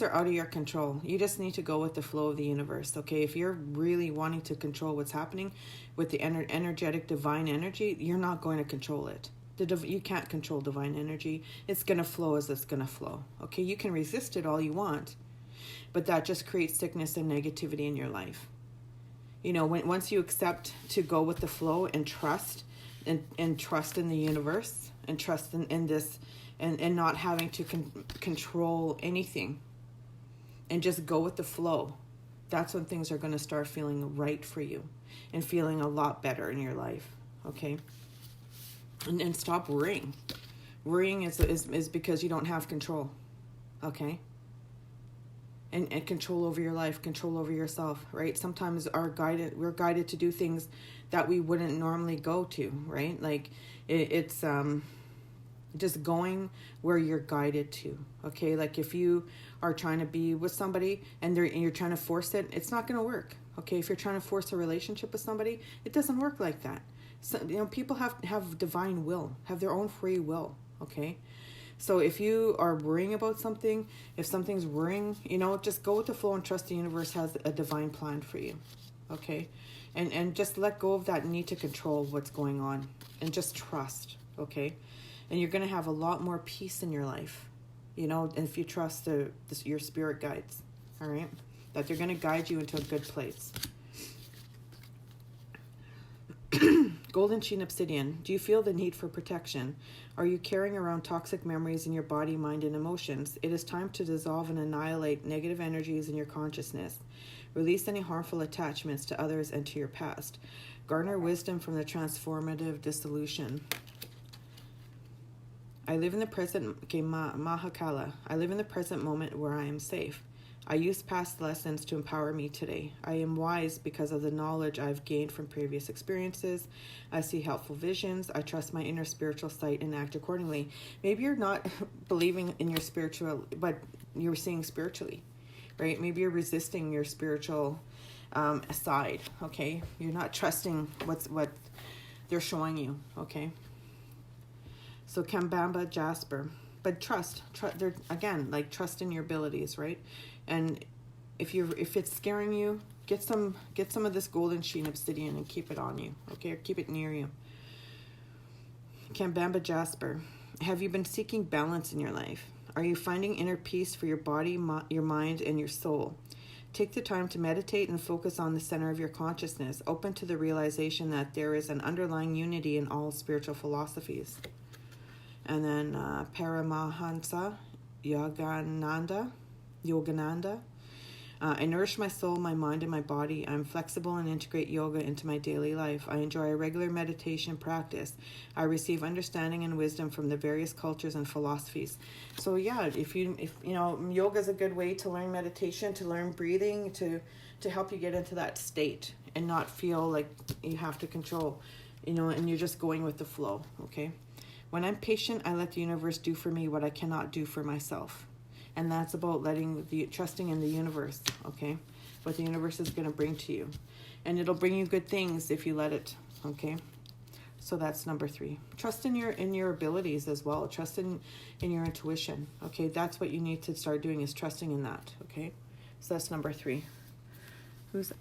are out of your control. You just need to go with the flow of the universe. Okay. If you're really wanting to control what's happening with the energetic divine energy, you're not going to control it. You can't control divine energy. It's going to flow as it's going to flow. Okay, you can resist it all you want, but that just creates sickness and negativity in your life. You know, once you accept to go with the flow and trust, and trust in the universe, and trust in this, and not having to control anything, and just go with the flow, that's when things are going to start feeling right for you and feeling a lot better in your life. Okay. And stop worrying. Worrying is because you don't have control. Okay? And control over your life, control over yourself, right? Sometimes we're guided to do things that we wouldn't normally go to, right? Like it's just going where you're guided to. Okay? Like if you are trying to be with somebody and you're trying to force it, it's not going to work. Okay? If you're trying to force a relationship with somebody, it doesn't work like that. So, you know, people have divine will, have their own free will, okay? So if you are worrying about something, if something's worrying, you know, just go with the flow and trust the universe has a divine plan for you, okay? And just let go of that need to control what's going on, and just trust, okay? And you're going to have a lot more peace in your life, you know, if you trust your spirit guides, all right? That they're going to guide you into a good place. Golden Sheen Obsidian. Do you feel the need for protection? Are you carrying around toxic memories in your body, mind, and emotions? It is time to dissolve and annihilate negative energies in your consciousness. Release any harmful attachments to others and to your past. Garner wisdom from the transformative dissolution. I live in the present, Mahakala. I live in the present moment where I am safe. I use past lessons to empower me today. I am wise because of the knowledge I've gained from previous experiences. I see helpful visions. I trust my inner spiritual sight and act accordingly. Maybe you're not believing in your spiritual, but you're seeing spiritually, right? Maybe you're resisting your spiritual side, okay? You're not trusting what they're showing you, okay? So Kambamba Jasper. But trust, again, like trust in your abilities, right? And if it's scaring you, get some of this Golden Sheen Obsidian and keep it on you, okay? Or keep it near you. Kambamba Jasper. Have you been seeking balance in your life? Are you finding inner peace for your body, your mind, and your soul? Take the time to meditate and focus on the center of your consciousness, open to the realization that there is an underlying unity in all spiritual philosophies. And then Paramahansa Yogananda. I nourish my soul, my mind, and my body. I'm flexible and integrate yoga into my daily life. I enjoy a regular meditation practice. I receive understanding and wisdom from the various cultures and philosophies. So yeah, if you know, yoga is a good way to learn meditation, to learn breathing, to help you get into that state and not feel like you have to control, you know, and you're just going with the flow, okay? When I'm patient, I let the universe do for me what I cannot do for myself. And that's about trusting in the universe, okay? What the universe is going to bring to you. And it'll bring you good things if you let it, okay? So that's number 3. Trust in your abilities as well. Trust in your intuition, okay? That's what you need to start doing, is trusting in that, okay? So that's number 3. Who's...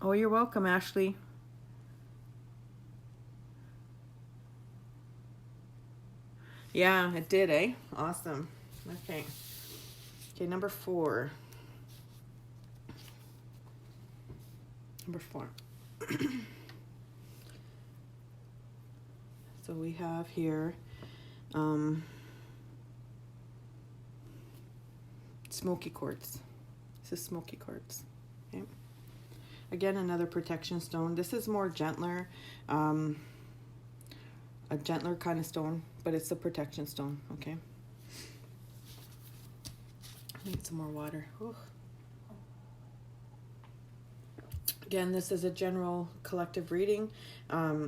Oh, you're welcome, Ashley. Yeah, it did, eh? Awesome. Okay. Okay, number 4. Number 4. So we have here smoky quartz. This is smoky quartz. Okay. Again, another protection stone. This is more gentler, a gentler kind of stone, but it's a protection stone. Okay. I need some more water. Ooh. Again, this is a general collective reading.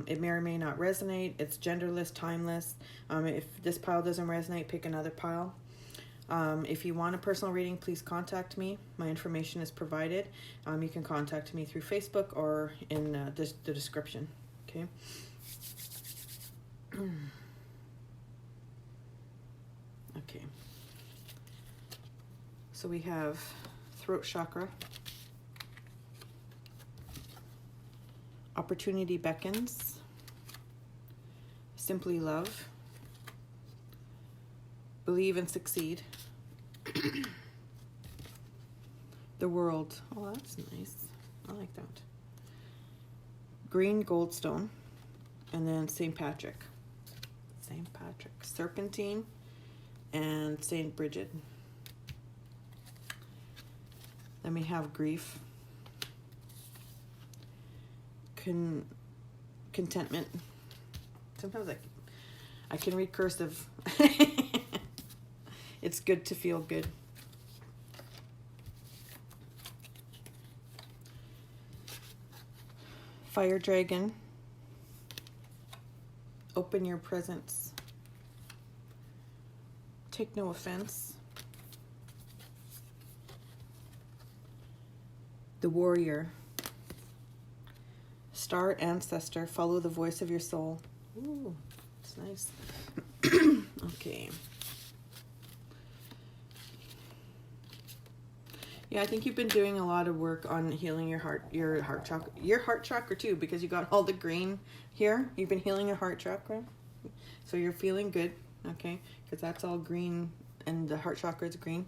It may or may not resonate. It's genderless, timeless. If this pile doesn't resonate, pick another pile. If you want a personal reading, please contact me. My information is provided. You can contact me through Facebook or in the description. Okay. Okay. So we have throat chakra. Opportunity beckons. Simply love. Believe and succeed. The world. Oh, that's nice. I like that. Green goldstone. And then St. Patrick. St. Patrick. Serpentine and St. Bridget. Then we have grief. Contentment. Sometimes I can read cursive. It's good to feel good. Fire dragon. Open your presence. Take no offense. The warrior. Star ancestor. Follow the voice of your soul. Ooh, it's nice. Okay. Yeah, I think you've been doing a lot of work on healing your heart chakra too, because you got all the green here. You've been healing your heart chakra, so you're feeling good. Okay, because that's all green, and the heart chakra is green,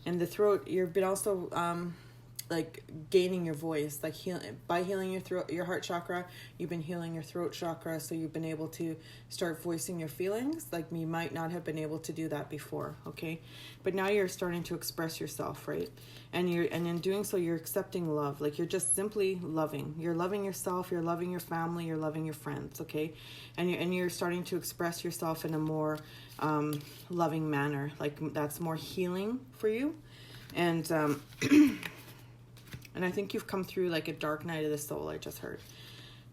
and the throat. You've been also like gaining your voice, like by healing your heart chakra. You've been healing your throat chakra, so you've been able to start voicing your feelings like you might not have been able to do that before. Okay, but now you're starting to express yourself, right? And in doing so, you're accepting love. Like you're just simply loving. You're loving yourself. You're loving your family. You're loving your friends. Okay, and you're starting to express yourself in a more loving manner. Like that's more healing for you, and and I think you've come through like a dark night of the soul, I just heard.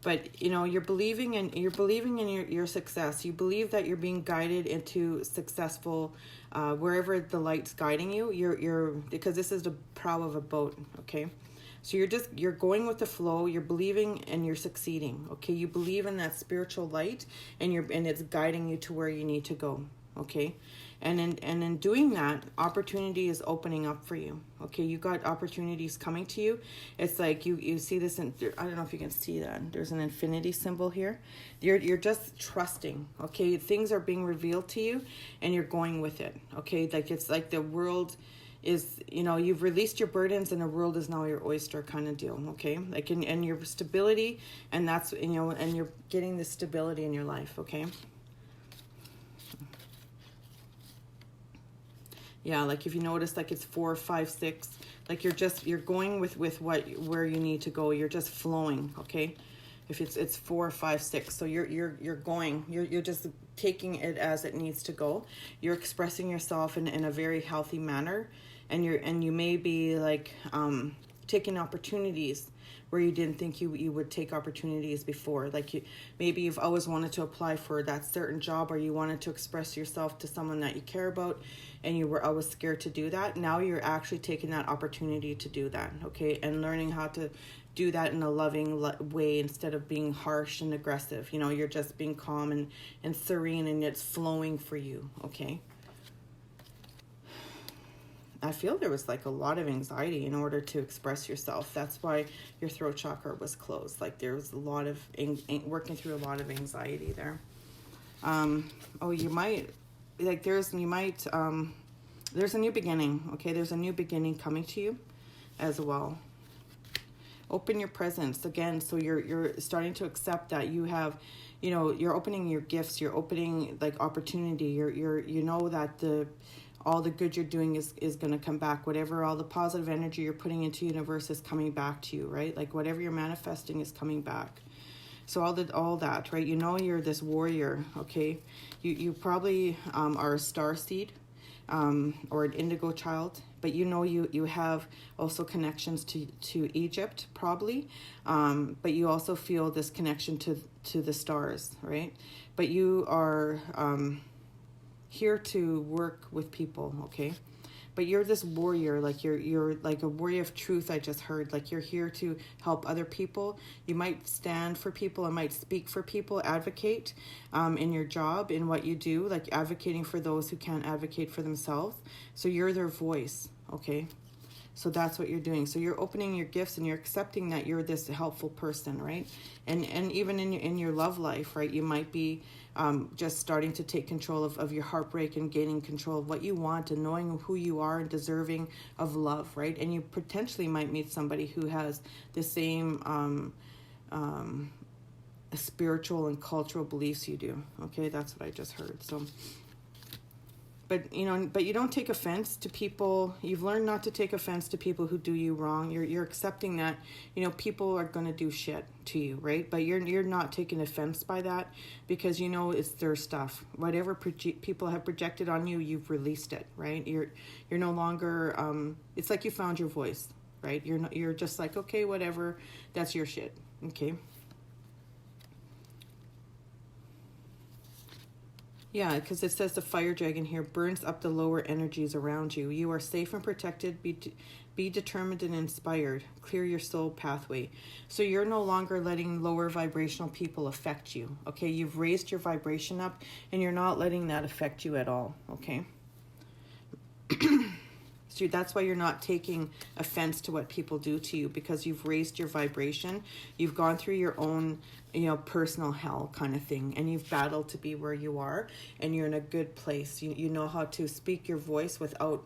But, you know, you're believing in your success. You believe that you're being guided into successful, wherever the light's guiding you. You're because this is the prow of a boat, okay? So you're going with the flow. You're believing and you're succeeding, okay? You believe in that spiritual light, and it's guiding you to where you need to go, okay? And in doing that, opportunity is opening up for you. Okay, you got opportunities coming to you. It's like you see this, I don't know if you can see that. There's an infinity symbol here. You're just trusting. Okay, things are being revealed to you, and you're going with it. Okay, like it's like the world is, you know, you've released your burdens, and the world is now your oyster kind of deal. Okay, like and your stability, and that's, you know, and you're getting the stability in your life. Okay. Yeah, like if you notice, like it's 4, 5, 6, like you're going with where you need to go. You're just flowing, okay? If it's 4, 5, 6, so you're going. You're just taking it as it needs to go. You're expressing yourself in a very healthy manner, and you may be like taking opportunities where you didn't think you would take opportunities before. Like maybe you've always wanted to apply for that certain job, or you wanted to express yourself to someone that you care about, and you were always scared to do that. Now you're actually taking that opportunity to do that, okay? And learning how to do that in a loving way instead of being harsh and aggressive. You know, you're just being calm and serene, and it's flowing for you, okay? I feel there was like a lot of anxiety in order to express yourself. That's why your throat chakra was closed. Like there was a lot of working through a lot of anxiety there. Oh, you might, like there's a new beginning, okay? There's a new beginning coming to you as well. Open your presence again, so you're starting to accept that you have, you're opening your gifts, you're opening like opportunity, you know that all the good you're doing is going to come back. Whatever, all the positive energy you're putting into universe is coming back to you, right? Like whatever you're manifesting is coming back. So all that, right? You're this warrior, okay? You probably are a star seed, or an indigo child, but you have also connections to Egypt, probably, but you also feel this connection to the stars, right? But you are here to work with people, okay? But you're this warrior, like you're like a warrior of truth. I just heard, like you're here to help other people. You might stand for people and might speak for people, advocate in your job, in what you do, like advocating for those who can't advocate for themselves. So you're their voice, okay? So that's what you're doing. So you're opening your gifts and you're accepting that you're this helpful person, right? And even in your love life, right? You might be just starting to take control of your heartbreak and gaining control of what you want and knowing who you are and deserving of love, right? And you potentially might meet somebody who has the same spiritual and cultural beliefs you do. Okay, that's what I just heard. So. But you don't take offense to people. You've learned not to take offense to people who do you wrong. You're accepting that, people are going to do shit to you, right? But you're not taking offense by that, because it's their stuff. Whatever people have projected on you, you've released it, right? You're no longer. It's like you found your voice, right? You're just like, okay, whatever, that's your shit, okay. Yeah, because it says the fire dragon here burns up the lower energies around you. You are safe and protected. Be determined and inspired. Clear your soul pathway. So you're no longer letting lower vibrational people affect you. Okay, you've raised your vibration up and you're not letting that affect you at all. Okay. So that's why you're not taking offense to what people do to you, because you've raised your vibration. You've gone through your own, personal hell kind of thing, and you've battled to be where you are, and you're in a good place. You know how to speak your voice without,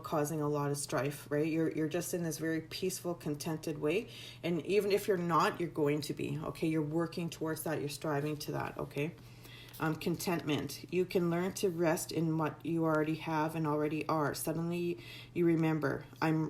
causing a lot of strife, right? You're just in this very peaceful, contented way. And even if you're not, you're going to be, okay? You're working towards that. You're striving to that, okay? Contentment. You can learn to rest in what you already have and already are. Suddenly you remember, I'm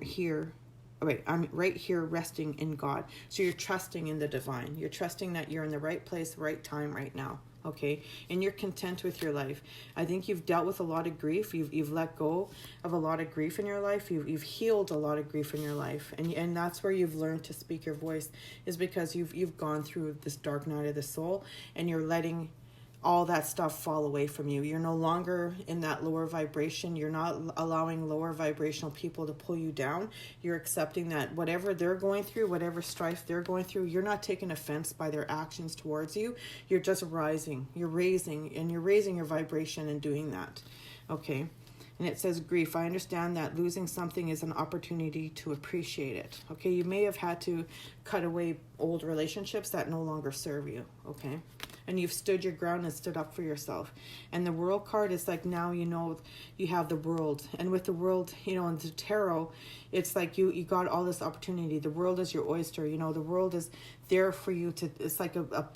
right here resting in God. So you're trusting in the divine. You're trusting that you're in the right place, right time, right now. Okay, and you're content with your life. I think you've dealt with a lot of grief. You've let go of a lot of grief in your life. You've healed a lot of grief in your life, and that's where you've learned to speak your voice, is because you've gone through this dark night of the soul, and you're letting all that stuff fall away from you. You're no longer in that lower vibration. You're not allowing lower vibrational people to pull you down. You're accepting that whatever they're going through, whatever strife they're going through, you're not taking offense by their actions towards you. You're just rising. You're raising your vibration and doing that. Okay. And it says grief. I understand that losing something is an opportunity to appreciate it. Okay. You may have had to cut away old relationships that no longer serve you. Okay. And you've stood your ground and stood up for yourself. And the world card is like, now you have the world. And with the world, in the tarot, it's like you got all this opportunity. The world is your oyster. The world is there for you to, it's like a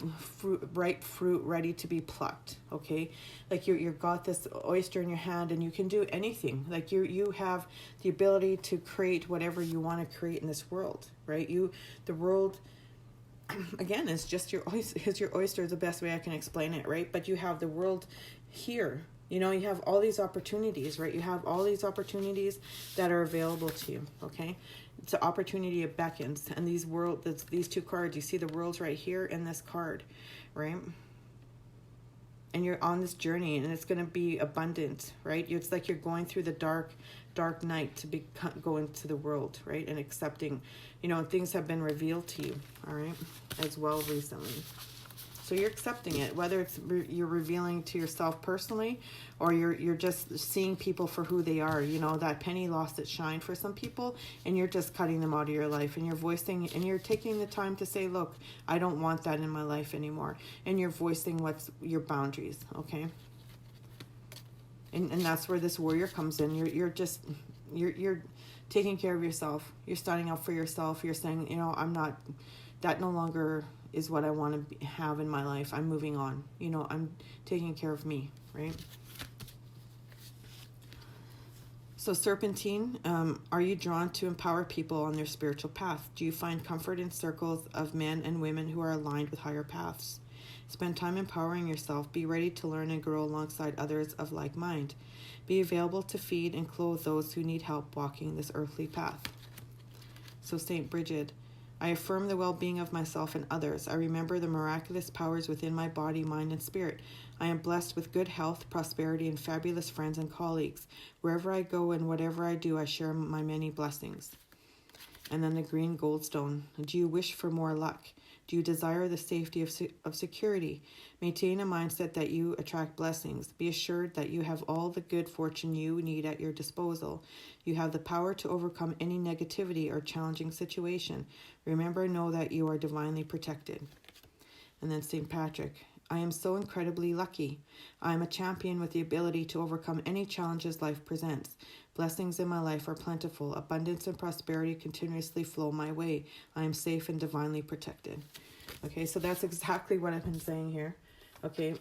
ripe fruit ready to be plucked. Okay. Like you've got this oyster in your hand and you can do anything. Like you have the ability to create whatever you want to create in this world, right? The world, again, it's just your oyster is the best way I can explain it, right? But you have the world here. You have all these opportunities, right? You have all these opportunities that are available to you, okay? It's an opportunity of beckons. And these two cards, you see the world's right here in this card, right? And you're on this journey and it's going to be abundant, right? It's like you're going through the dark night to go into the world, right? And accepting, things have been revealed to you, all right, as well recently. So you're accepting it, whether it's you're revealing to yourself personally, or you're just seeing people for who they are. You know, that penny lost its shine for some people, and you're just cutting them out of your life, and you're voicing, and you're taking the time to say, look, I don't want that in my life anymore. And you're voicing what's your boundaries, okay? And that's where this warrior comes in. You're taking care of yourself. You're standing up for yourself. You're saying, you know, that no longer is what I want to have in my life. I'm moving on. You know, I'm taking care of me, right? So Serpentine, are you drawn to empower people on their spiritual path? Do you find comfort in circles of men and women who are aligned with higher paths? Spend time empowering yourself. Be ready to learn and grow alongside others of like mind. Be available to feed and clothe those who need help walking this earthly path. So Saint Bridget, I affirm the well-being of myself and others. I remember the miraculous powers within my body, mind, and spirit. I am blessed with good health, prosperity, and fabulous friends and colleagues. Wherever I go and whatever I do, I share my many blessings. And then the green goldstone. Do you wish for more luck? Do you desire the safety of security? Maintain a mindset that you attract blessings. Be assured that you have all the good fortune you need at your disposal. You have the power to overcome any negativity or challenging situation. Remember, know that you are divinely protected. And then St. Patrick, I am so incredibly lucky. I am a champion with the ability to overcome any challenges life presents. Blessings in my life are plentiful. Abundance and prosperity continuously flow my way. I am safe and divinely protected. Okay, so that's exactly what I've been saying here. Okay,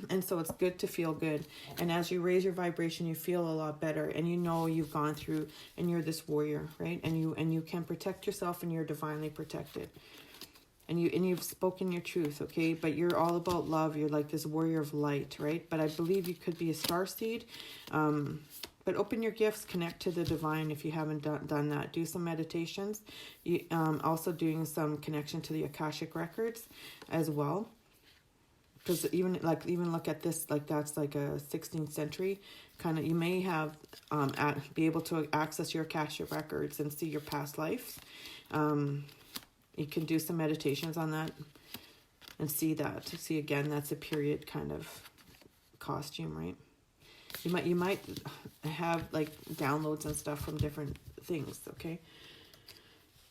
and so it's good to feel good. And as you raise your vibration, you feel a lot better. And you know you've gone through, and you're this warrior, right? And you can protect yourself, and you're divinely protected. And you've spoken your truth, okay? But you're all about love. You're like this warrior of light, right? But I believe you could be a starseed. But open your gifts, connect to the divine if you haven't done that. Do some meditations. Also doing some connection to the Akashic records as well. Because even look at this, like that's like a 16th century kind of, you may have be able to access your Akashic records and see your past lives. You can do some meditations on that and see that. See again, that's a period kind of costume, right? You might have like downloads and stuff from different things, okay?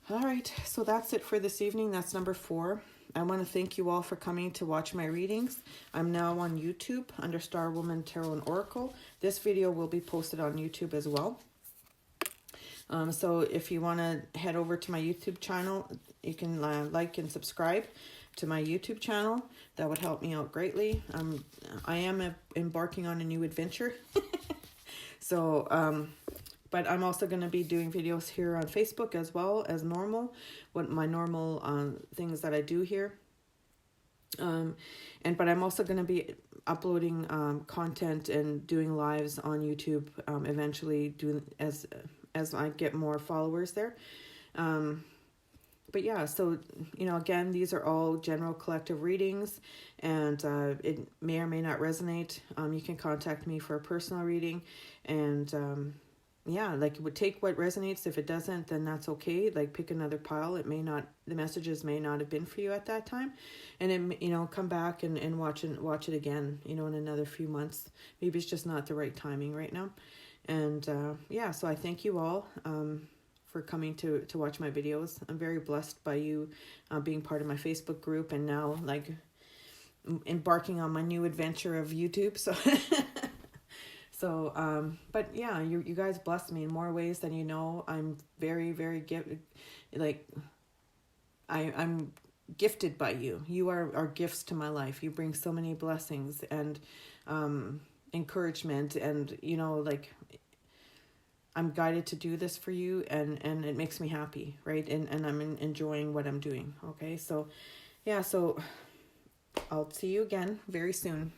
All right, so that's it for this evening. That's number 4. I want to thank you all for coming to watch my readings. I'm now on YouTube under Star Woman Tarot and Oracle. This video will be posted on YouTube as well. So if you want to head over to my YouTube channel, you can like and subscribe to my YouTube channel. That would help me out greatly. I am embarking on a new adventure. So, but I'm also going to be doing videos here on Facebook as well as normal. What my normal things that I do here. But I'm also going to be uploading content and doing lives on YouTube eventually, doing as I get more followers there. But yeah, so, you know, again, these are all general collective readings, and it may or may not resonate. You can contact me for a personal reading, and yeah, like, it would take what resonates. If it doesn't, then that's okay. Like, pick another pile. It may not, the messages may not have been for you at that time, and it, you know, come back and watch it again, you know, in another few months. Maybe it's just not the right timing right now. And yeah, so I thank you all for coming to watch my videos. I'm very blessed by you being part of my Facebook group, and now like embarking on my new adventure of YouTube. So but yeah, you guys bless me in more ways than you know. I'm very, very I'm gifted by you. You are gifts to my life. You bring so many blessings and encouragement, and you know, like, I'm guided to do this for you, and it makes me happy, right? And I'm enjoying what I'm doing, okay? So, yeah, so I'll see you again very soon.